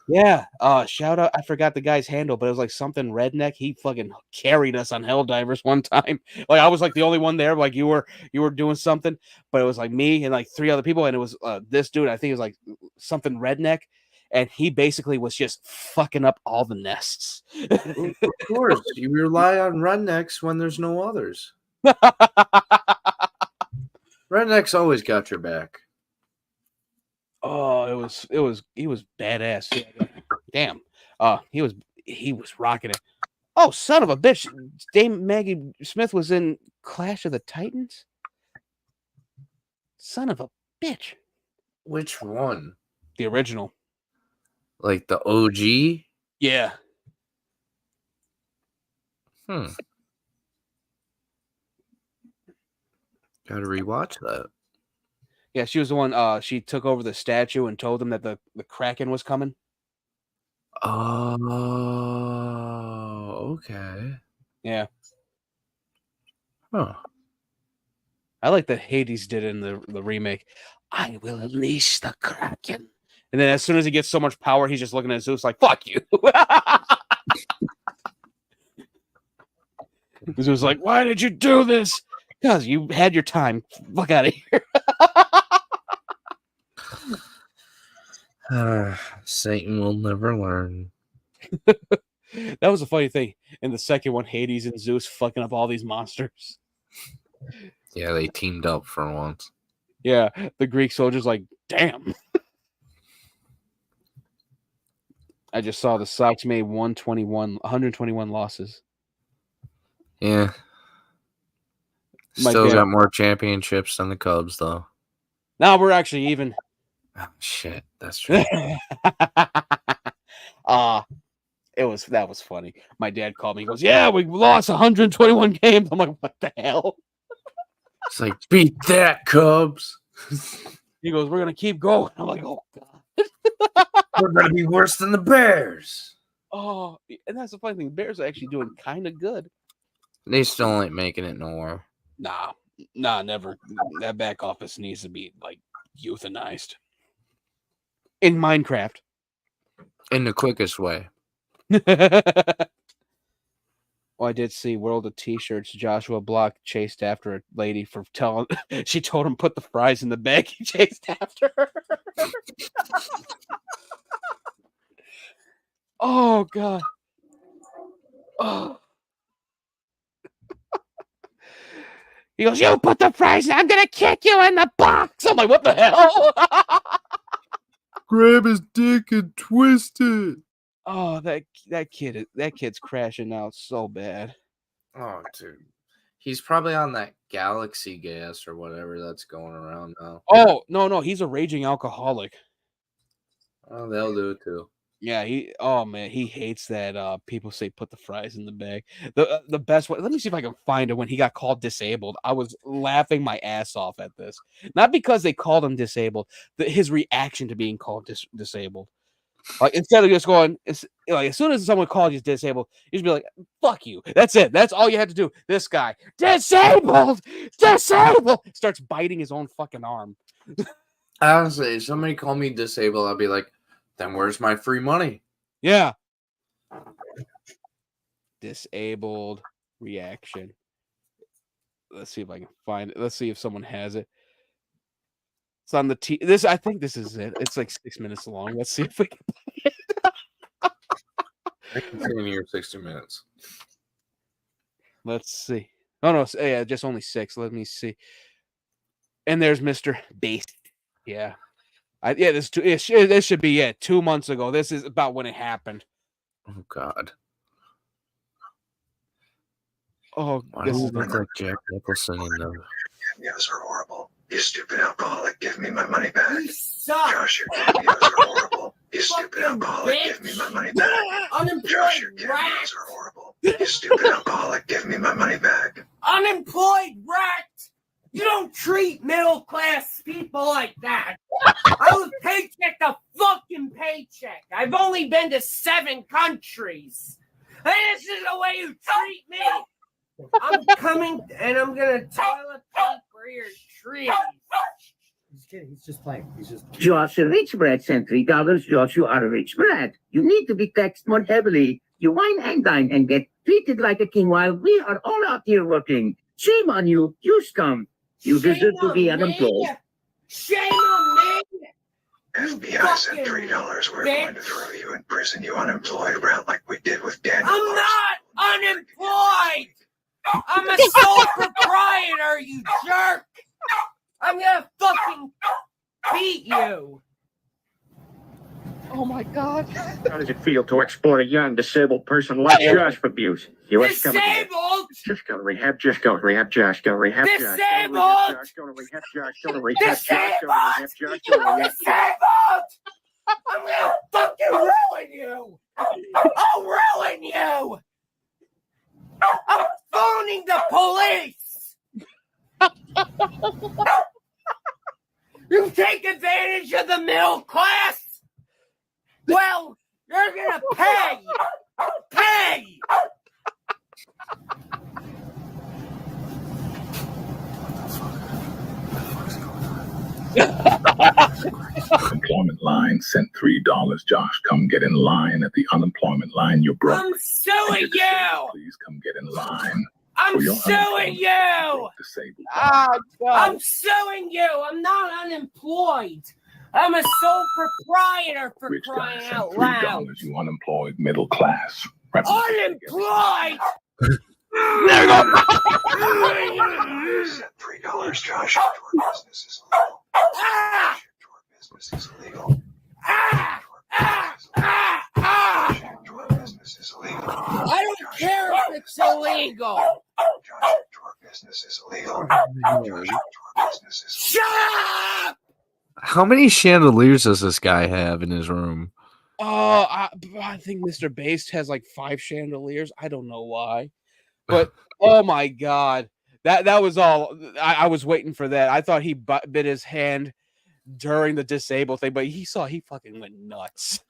Yeah. Shout out. I forgot the guy's handle, but it was like something redneck. He fucking carried us on Helldivers one time. Like I was like the only one there. Like you were doing something, but it was like me and like 3 other people, and it was this dude. I think it was like something redneck, and he basically was just fucking up all the nests. Well, of course, you rely on rednecks when there's no others. Rednecks always got your back. Oh, he was badass. Damn. He was rocking it. Oh, son of a bitch. Dame Maggie Smith was in Clash of the Titans. Son of a bitch. Which one? The original. Like the OG? Yeah. Gotta rewatch that. Yeah, she was the one she took over the statue and told them that the Kraken was coming. Oh, okay. Yeah. Huh. I like that Hades did in the remake. I will unleash the Kraken. And then as soon as he gets so much power, he's just looking at Zeus like, fuck you. Zeus like, why did you do this? Because you had your time. Fuck out of here. Satan will never learn. That was a funny thing. In the second one, Hades and Zeus fucking up all these monsters. Yeah, they teamed up for once. Yeah, the Greek soldiers like, damn. I just saw the Sox made 121 losses. Yeah. My Still dad- got more championships than the Cubs, though. Now we're actually even. Oh, shit, that's true. That was funny. My dad called me. He goes, "Yeah, we lost 121 games." I'm like, "What the hell?" It's like, beat that, Cubs. He goes, "We're gonna keep going." I'm like, "Oh god." We're gonna be worse than the Bears. Oh, and that's the funny thing. The Bears are actually doing kind of good. They still ain't making it nowhere. Nah, never. That back office needs to be like euthanized. In Minecraft. In the quickest way. Oh, I did see World of T-shirts. Joshua Block chased after a lady for telling. She told him put the fries in the bag. He chased after her. Oh god. Oh. He goes, "You put the fries in. I'm gonna kick you in the box." I'm like, "What the hell?" Grab his dick and twist it. Oh, that kid's crashing out so bad. Oh, dude. He's probably on that galaxy gas or whatever that's going around now. Oh no, he's a raging alcoholic. Oh, they'll do it too. Yeah, he hates that people say put the fries in the bag. The best one. Let me see if I can find it when he got called disabled. I was laughing my ass off at this. Not because they called him disabled, his reaction to being called disabled. Like instead of just going, like as soon as someone calls you disabled, you just be like, "Fuck you." That's it. That's all you had to do. This guy, disabled. Starts biting his own fucking arm. Honestly, if somebody called me disabled, I'd be like, then where's my free money? Yeah. Disabled reaction. Let's see if I can find it. Let's see if someone has it. It's on the I think this is it. It's like 6 minutes long. Let's see if we can find it. I can see in here 60 minutes. Let's see. Oh no, yeah, just only 6. Let me see. And there's Mr. Beast. Yeah. This should be 2 months ago. This is about when it happened. Oh God. Oh, Why does it look like Jack Nicholson in them? Cameos are horrible. You stupid alcoholic, give me my money back. You suck. Josh, your cameos are horrible. You stupid alcoholic, give me my money back. Josh, your Unemployed rat. cameos are horrible. You stupid alcoholic, give me my money back. Unemployed rat. You don't treat middle class people like that. I was paycheck to fucking paycheck. I've only been to 7 countries. And this is the way you treat me. I'm coming and I'm gonna toilet paper your trees. He's kidding. He's just playing. He's just. Josh, a rich brat sent $3. Josh, you are a rich brat. You need to be taxed more heavily. You wine and dine and get treated like a king while we are all out here working. Shame on you, you scum. You deserve to be unemployed. Shame on me! FBI said $3. We're going to throw you in prison, you unemployed rat, like we did with Daniel. I'm not unemployed! I'm a sole proprietor, you jerk! I'm gonna fucking beat you! Oh my God. How does it feel to exploit a young, disabled person like Josh for abuse? Disabled! Just go to rehab, just go to rehab, Josh, go to rehab, Disabled! Josh, go to rehab, Josh, go to rehab, Josh, go to rehab, Josh, go to rehab, Disabled! I'm gonna fucking ruin you! I'll ruin you! I'm phoning the police! You take advantage of the middle class? Well, you're gonna pay! Pay! Unemployment line sent $3. Josh, come get in line at the unemployment line. You're broke. I'm suing you! Please come get in line. I'm suing you! Disabled. God. I'm suing you! I'm not unemployed! I'm a sole proprietor for Rich guy crying sent out $3. loud! You unemployed middle class. Unemployed! Sent $3, Josh. Your business is illegal. Ah! Your business is illegal. Ah! Ah! Ah! Ah! Your business is illegal. I don't care if it's illegal! Josh, your business is illegal. Your business is Shut up! How many chandeliers does this guy have in his room? Oh, I think Mr. Based has like 5 chandeliers. I don't know why, but oh my God, that was all. I was waiting for that. I thought he bit his hand during the disabled thing, but he fucking went nuts.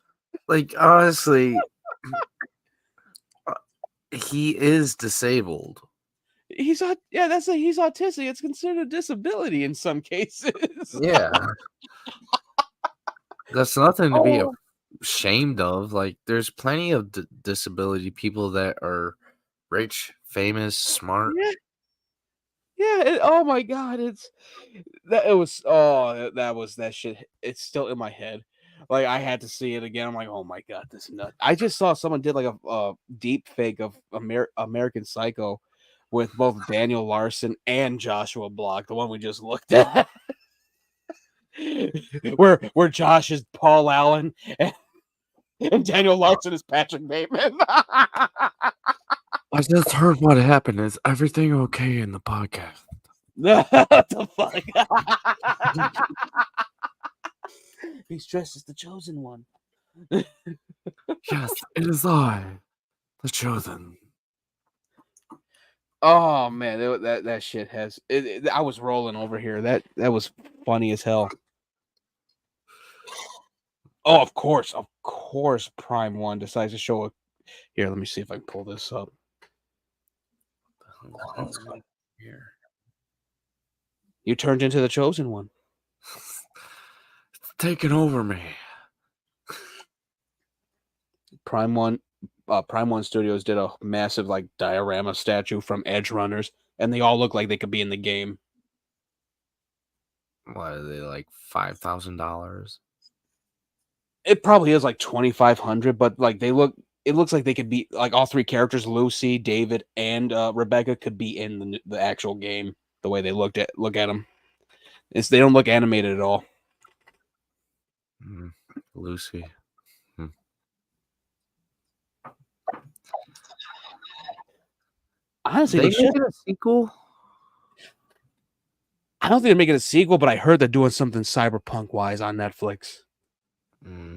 Like, honestly, he is disabled. He's he's autistic. It's considered a disability in some cases. Yeah. That's nothing to be ashamed of. Like, there's plenty of disability people that are rich, famous, smart. Yeah. Oh my God, that shit. It's still in my head. Like, I had to see it again. I'm like, oh my God, this nut. I just saw someone did like a deep fake of American Psycho with both Daniel Larson and Joshua Block, the one we just looked at. where Josh is Paul Allen and Daniel Larson is Patrick Bateman. I just heard what happened. Is everything okay in the podcast? What the fuck? He's dressed as the chosen one. Yes, it is I, the chosen. Oh man, that shit has. I was rolling over here. That was funny as hell. Oh, of course, Prime One decides to show a. Here, let me see if I can pull this up. Here. You turned into the chosen one. It's taking over me. Prime One Studios did a massive like diorama statue from Edge Runners, and they all look like they could be in the game. What are they, like $5,000? It probably is like 2,500, but like it looks like they could be like all 3 characters, Lucy, David, and Rebecca could be in the actual game. The way they look at them, they don't look animated at all. Lucy. Honestly, they should a sequel. I don't think they're making a sequel, but I heard they're doing something cyberpunk wise on Netflix.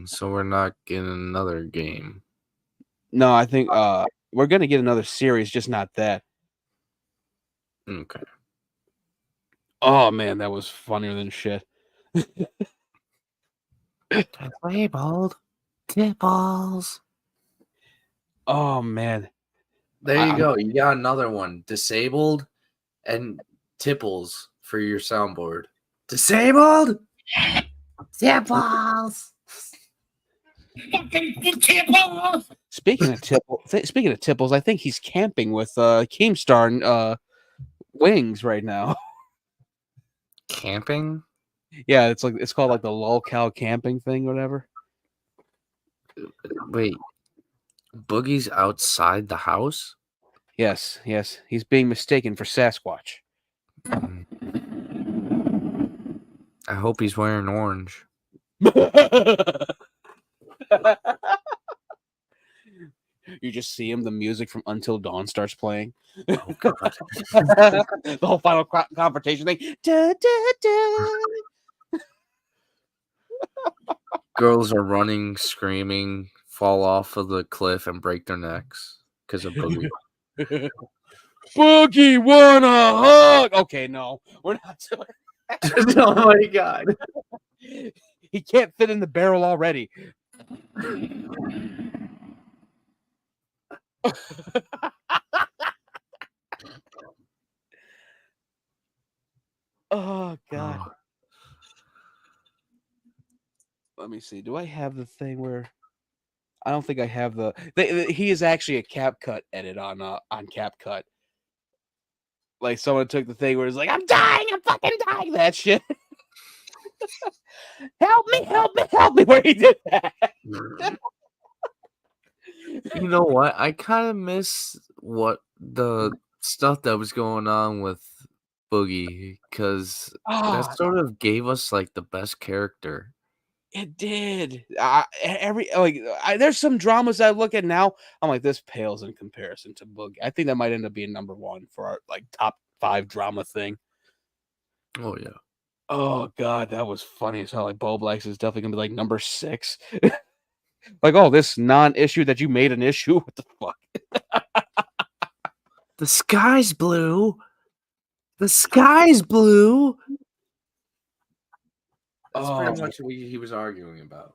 So we're not getting another game. No, I think we're gonna get another series, just not that. Okay. Oh man, that was funnier than shit. Disabled tipples. Oh man. There you go. You got another one. Disabled and tipples for your soundboard. Disabled Tipples. Speaking of Tipples, I think he's camping with Keemstar and Wings right now. Camping? Yeah, it's called like the lolcow camping thing, whatever. Wait, Boogie's outside the house? Yes, he's being mistaken for Sasquatch. Mm. I hope he's wearing orange. You just see him. The music from Until Dawn starts playing. Oh God! The whole final confrontation thing. Da, da, da. Girls are running, screaming, fall off of the cliff, and break their necks because of Boogie. Boogie wanna hug. Okay, no, we're not doing that. Oh my God! He can't fit in the barrel already. Oh God. Oh, Let me see. Do I have the thing where I don't think I have the he is actually a CapCut edit on CapCut. Like someone took the thing where it's like, I'm dying, I'm fucking dying, that shit. Help me, where he did that. you know what? I kind of miss what the stuff that was going on with Boogie because that sort of gave us like the best character. It did. There's some dramas I look at now. I'm like, this pales in comparison to Boogie. I think that might end up being number one for our like top 5 drama thing. Oh yeah. Oh God, that was funny as hell. Like Bo Blacks is definitely gonna be like number 6. Like, oh, this non-issue that you made an issue. What the fuck? The sky's blue. The sky's blue. That's pretty much what he was arguing about.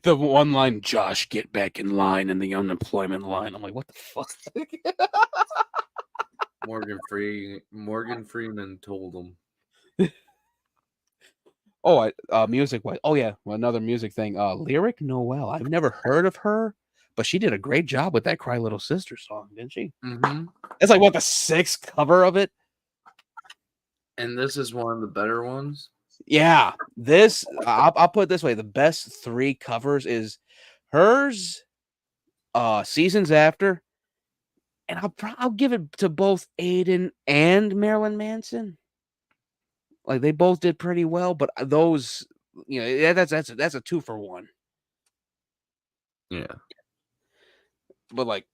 The one line, Josh, get back in line, and the unemployment line. I'm like, what the fuck? Morgan Freeman told him. Oh, music. What? Oh yeah, another music thing. Lyric Noel. I've never heard of her, but she did a great job with that "Cry Little Sister" song, didn't she? Mm-hmm. It's like what, the 6th cover of it. And this is one of the better ones. Yeah, this I'll put it this way: the best 3 covers is hers, Seasons After, and I'll give it to both Aiden and Marilyn Manson. Like they both did pretty well, but those, that's a 2-for-1. Yeah. But like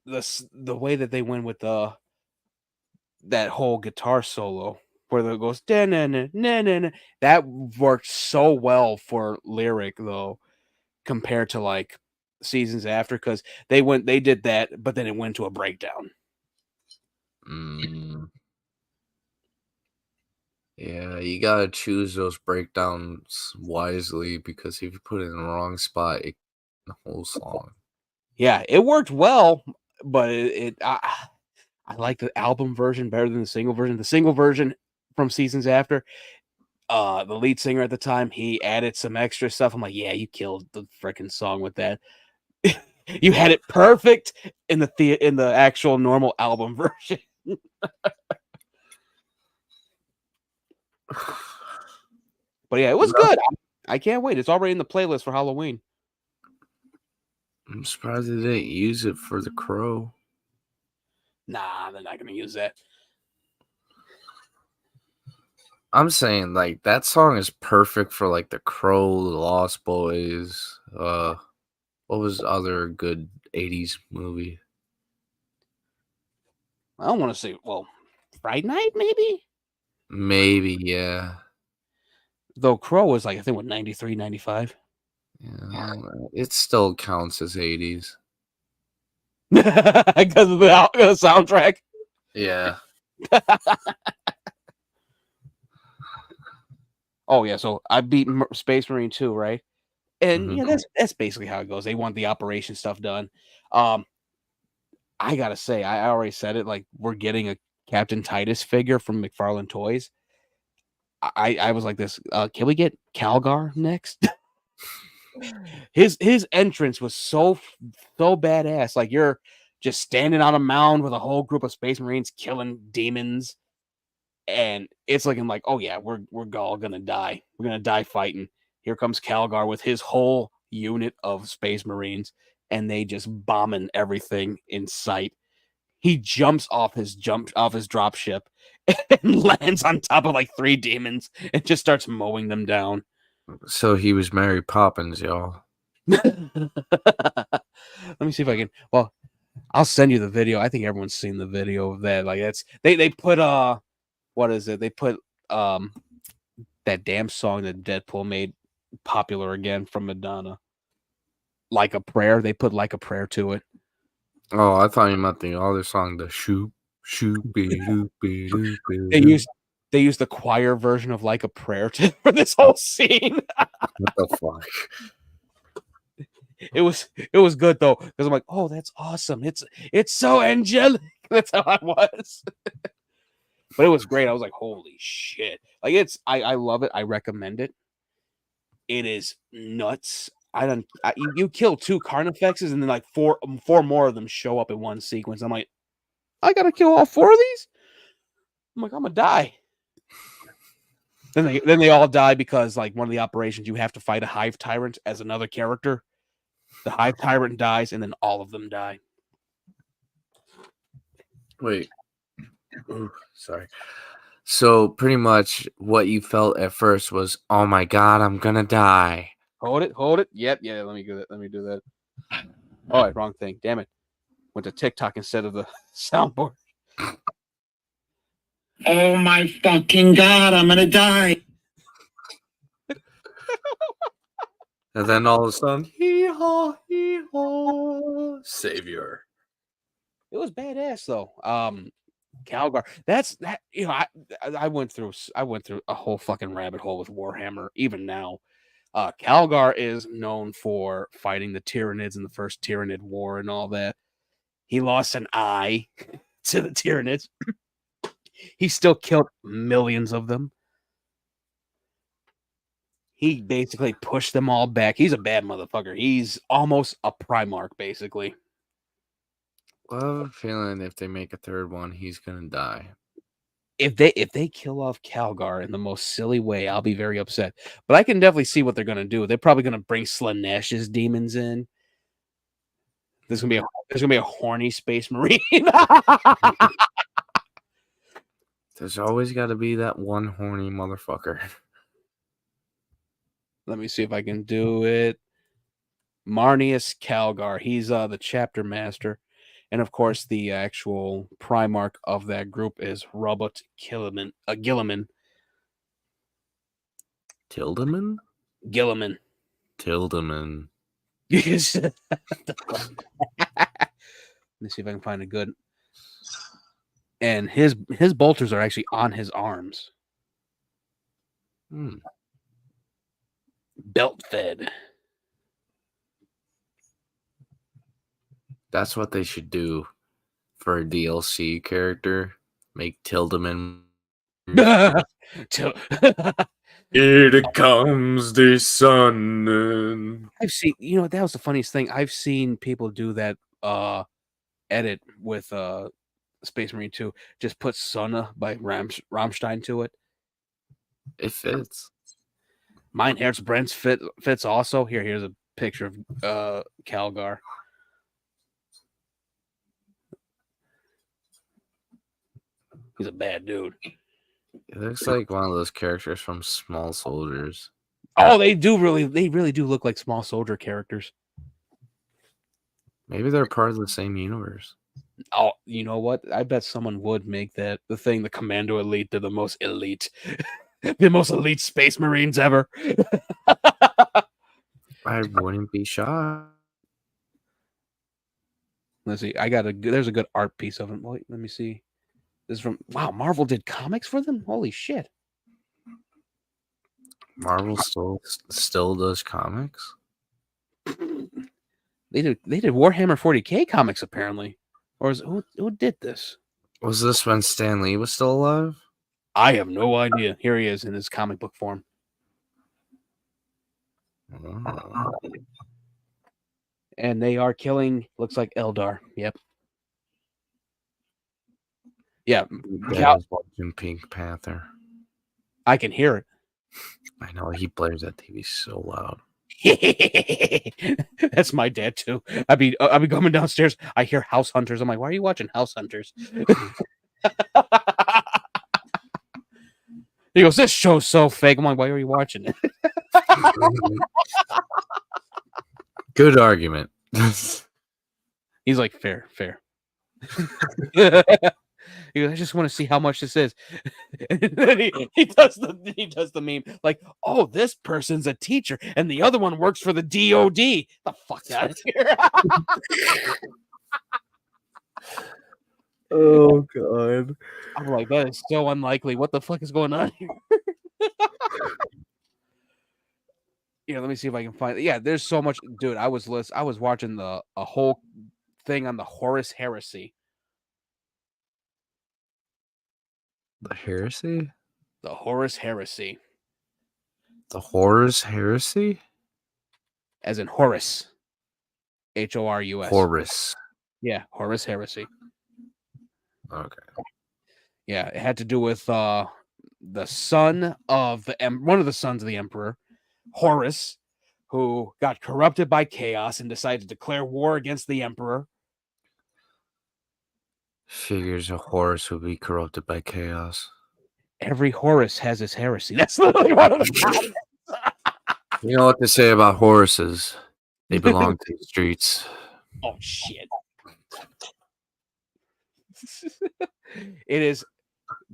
the way that they went with that whole guitar solo where it goes that worked so well for Lyric though, compared to like Seasons After, because they did that, but then it went to a breakdown. Yeah, you gotta choose those breakdowns wisely because if you put it in the wrong spot, it the whole song. Yeah, it worked well, but I like the album version better than the single version. The single version from Seasons After, the lead singer at the time, he added some extra stuff. I'm like, yeah, you killed the freaking song with that. You had it perfect in the actual normal album version. But yeah, it was good. I can't wait. It's already in the playlist for Halloween. I'm surprised they didn't use it for The Crow. Nah, they're not gonna use that. I'm saying like that song is perfect for like The Crow, The Lost Boys. What was the other good 80s movie? I don't want to say, well, Fright Night, maybe? Maybe, yeah. Though Crow was like, I think, what, 93, 95? Yeah, it still counts as 80s. Because of the soundtrack? Yeah. Oh, yeah, so I beat Space Marine 2, right? And Mhm. yeah, that's basically how it goes. They want the operation stuff done. I gotta say, I already said it, like, we're getting a Captain Titus figure from McFarlane Toys. I was like this. Can we get Calgar next? His entrance was so badass. Like you're just standing on a mound with a whole group of Space Marines killing demons, and it's looking like, oh yeah, we're all gonna die. We're gonna die fighting. Here comes Calgar with his whole unit of Space Marines, and they just bombing everything in sight. He jumps off his drop ship and lands on top of like 3 demons and just starts mowing them down. So he was Mary Poppins, y'all. Let me see if I can. Well, I'll send you the video. I think everyone's seen the video of that. Like that's they put what is it? They put that damn song that Deadpool made popular again from Madonna. Like a Prayer. They put Like a Prayer to it. Oh, I thought you meant the other song, the shoop be doop be doop They used the choir version of Like a Prayer for this whole scene. What the fuck? It was good though, because I'm like, oh, that's awesome. It's so angelic. That's how I was. But it was great. I was like, holy shit. Like I love it. I recommend it. It is nuts. You kill 2 Carnifexes and then like four more of them show up in one sequence. I'm like, I gotta kill all 4 of these? I'm like, I'm gonna die. Then they all die because like one of the operations you have to fight a Hive Tyrant as another character. The Hive Tyrant dies and then all of them die. Wait. Ooh, sorry. So pretty much what you felt at first was, oh my god, I'm gonna die. Hold it. Yep, yeah, let me do that. Oh, wrong thing. Damn it. Went to TikTok instead of the soundboard. Oh my fucking god, I'm gonna die. And then all of a sudden, hee-haw, savior. It was badass though. Calgar. That's that. You know, I went through a whole fucking rabbit hole with Warhammer. Even now, Calgar is known for fighting the Tyranids in the first Tyranid War and all that. He lost an eye to the Tyranids. He still killed millions of them. He basically pushed them all back. He's a bad motherfucker. He's almost a Primarch, basically. Well, I have a feeling if they make a third one, he's gonna die. If they kill off Calgar in the most silly way, I'll be very upset. But I can definitely see what they're gonna do. They're probably gonna bring Slaaneash's demons in. There's gonna be a horny Space Marine. There's always got to be that one horny motherfucker. Let me see if I can do it. Marnius Calgar. He's the chapter master. And of course, the actual Primarch of that group is Robert Gilliman. Tildeman? Gilliman. Tildeman. Let me see if I can find a good. And his bolters are actually on his arms. Belt fed. That's what they should do for a DLC character. Make Tildeman. Here comes the sun. I've seen, that was the funniest thing. I've seen people do that edit with Space Marine 2. Just put Sunna by Rammstein to it. It fits. Mein Herz Brent's fits also. Here's a picture of Calgar. He's a bad dude. It looks like one of those characters from Small Soldiers. Oh, they really do look like Small Soldier characters. Maybe they're part of the same universe. Oh, you know what? I bet someone would make that the thing. The Commando Elite, they're the most elite, the most elite Space Marines ever. I wouldn't be shocked. Let's see. There's a good art piece of them. Wait, let me see. This is from Marvel did comics for them. Holy shit! Marvel still does comics. They did Warhammer 40K comics apparently, or who did this? Was this when Stan Lee was still alive? I have no idea. Here he is in his comic book form. Oh. And they are killing, looks like Eldar. Yep. Yeah. Dad was watching Pink Panther. I can hear it. I know he blares that TV so loud. That's my dad too. I'd be coming downstairs. I hear House Hunters. I'm like, why are you watching House Hunters? He goes, this show's so fake. I'm like, why are you watching it? Good argument. He's like, fair. He goes, I just want to see how much this is. And then he does the meme like, oh, this person's a teacher and the other one works for the DOD. The fuck out of here. Oh god. I'm like, that is so unlikely. What the fuck is going on here? Yeah, let me see if I can find it. Yeah, there's so much, dude. I was watching a whole thing on the Horus Heresy. The heresy? The Horus Heresy. The Horus Heresy? As in Horus. Horus. Horus. Yeah, Horus Heresy. Okay. Yeah, it had to do with the son of one of the sons of the emperor, Horus, who got corrupted by chaos and decided to declare war against the emperor. Figures a Horus would be corrupted by chaos. Every Horus has his heresy. That's literally one of the You know what they say about Horuses? They belong to the streets. Oh shit. It is,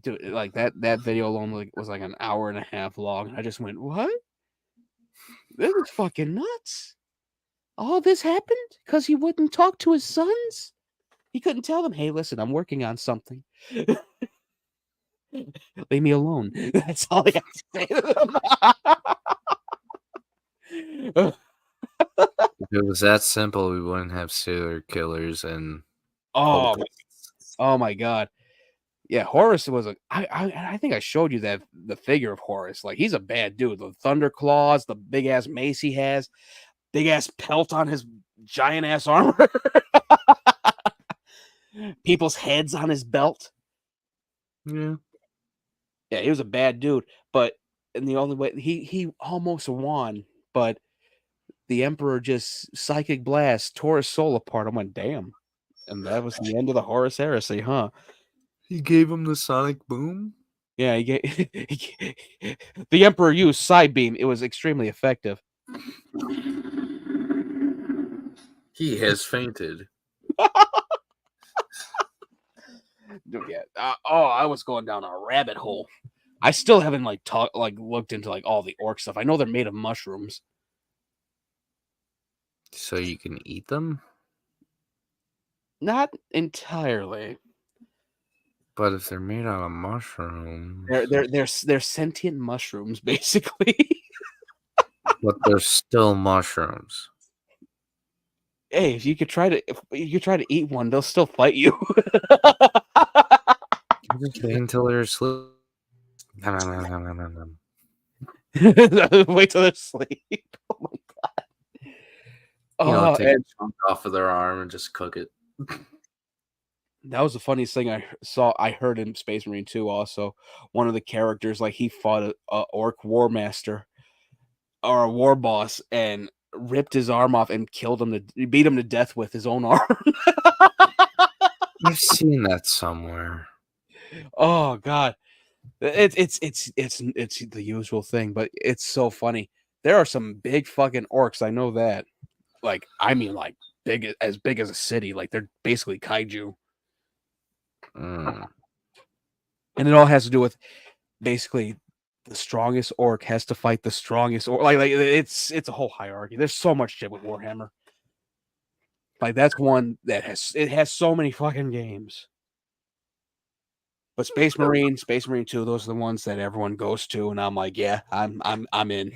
dude, like that video alone was like an hour and a half long. I just went, what? This is fucking nuts. All this happened because he wouldn't talk to his sons? He couldn't tell them, hey, listen, I'm working on something. Leave me alone. That's all I got to say to them. If it was that simple, we wouldn't have serial killers and Oh my god. Yeah, Horus was I think I showed you that the figure of Horus. Like, he's a bad dude. The thunder claws, the big ass mace he has, big ass pelt on his giant ass armor. People's heads on his belt. yeah. Yeah, he was a bad dude, but in the only way he almost won, but the Emperor just psychic blast tore his soul apart. I went, damn. And that was the end of the Horus Heresy, huh? He gave him the sonic boom? Yeah, the Emperor used side beam. It was extremely effective. He has fainted. Dude, yeah. I was going down a rabbit hole. I still haven't looked into like all the orc stuff. I know they're made of mushrooms. So you can eat them? Not entirely. But if they're made out of mushrooms, They're sentient mushrooms, basically. but they're still mushrooms. Hey, if you could try to eat one, they'll still fight you. Just wait until they're asleep. No. Wait till they're asleep. Oh my god. Take a chunk off of their arm and just cook it. That was the funniest thing I heard in Space Marine 2 also. One of the characters, like, he fought a orc war master or a war boss and ripped his arm off and beat him to death with his own arm. I've seen that somewhere. Oh god. It's the usual thing, but it's so funny. There are some big fucking orcs, I know that. Like, I mean, like, big as a city. Like, they're basically kaiju. Mm. And it all has to do with basically the strongest orc has to fight the strongest orc. Like it's a whole hierarchy. There's so much shit with Warhammer. Like, that's one that has so many fucking games. But Space Marine 2, those are the ones that everyone goes to, and I'm like, yeah, I'm in.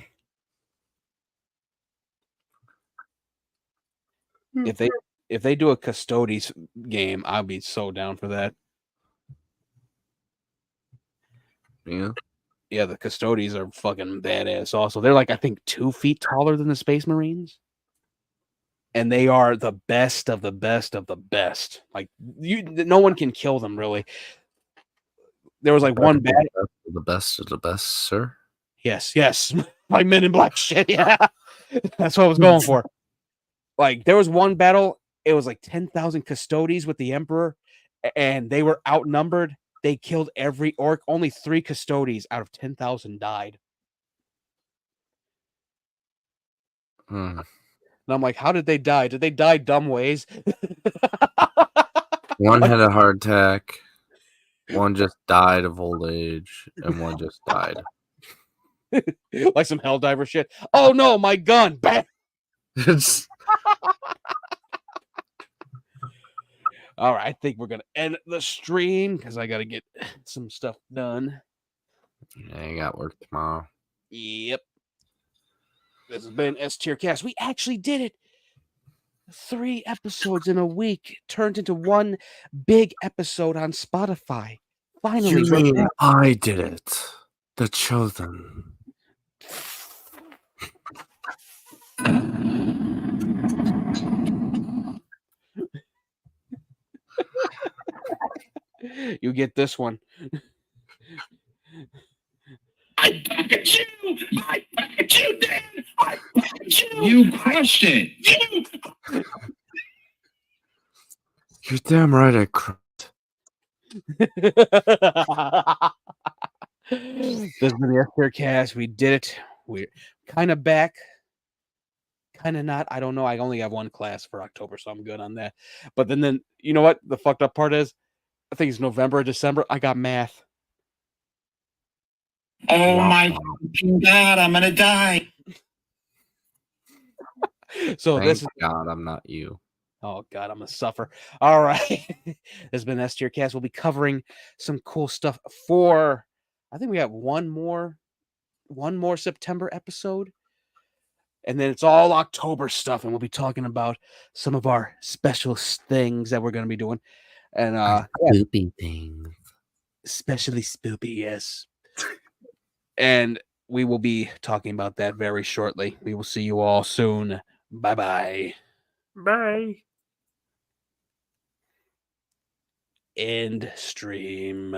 If they do a Custodes game, I'll be so down for that. Yeah. Yeah, the Custodes are fucking badass. Also, they're like I think 2 feet taller than the Space Marines, and they are the best of the best of the best. Like no one can kill them really. There was like one battle. The best of the best, sir. Yes, like Men in Black shit. Yeah, that's what I was going for. Like there was one battle. It was like 10,000 Custodes with the Emperor, and they were outnumbered. They killed every orc. Only 3 Custodes out of 10,000 died. Hmm. And I'm like, how did they die? Did they die dumb ways? One had a heart attack. One just died of old age, and one just died. Like some Helldiver shit. Oh no, my gun! Bam! It's All right, I think we're gonna end the stream because I gotta get some stuff done. yeah, you got work tomorrow. Yep. This has been S-TierCast. We actually did it. 3 episodes in a week turned into one big episode on Spotify. Finally, You mean I did it? The chosen. You get this one. I back at you! I back at you, Dan! I back at you! You crushed it. You! You're damn right I crushed. This has been the S-TierCast. We did it. We're kind of back, kind of not. I don't know. I only have 1 class for October, so I'm good on that. But then you know what? The fucked up part is, I think it's November or December. I got math. Oh my fucking God, I'm gonna die. So Thank this is God I'm not you. oh god, I'm gonna suffer. All right, this has been S-TierCast. We'll be covering some cool stuff for. I think we have one more September episode, and then it's all October stuff, and we'll be talking about some of our special things that we're gonna be doing, and Spoopy things. especially spoopy, yes. And we will be talking about that very shortly. We will see you all soon. Bye-bye. Bye. End stream.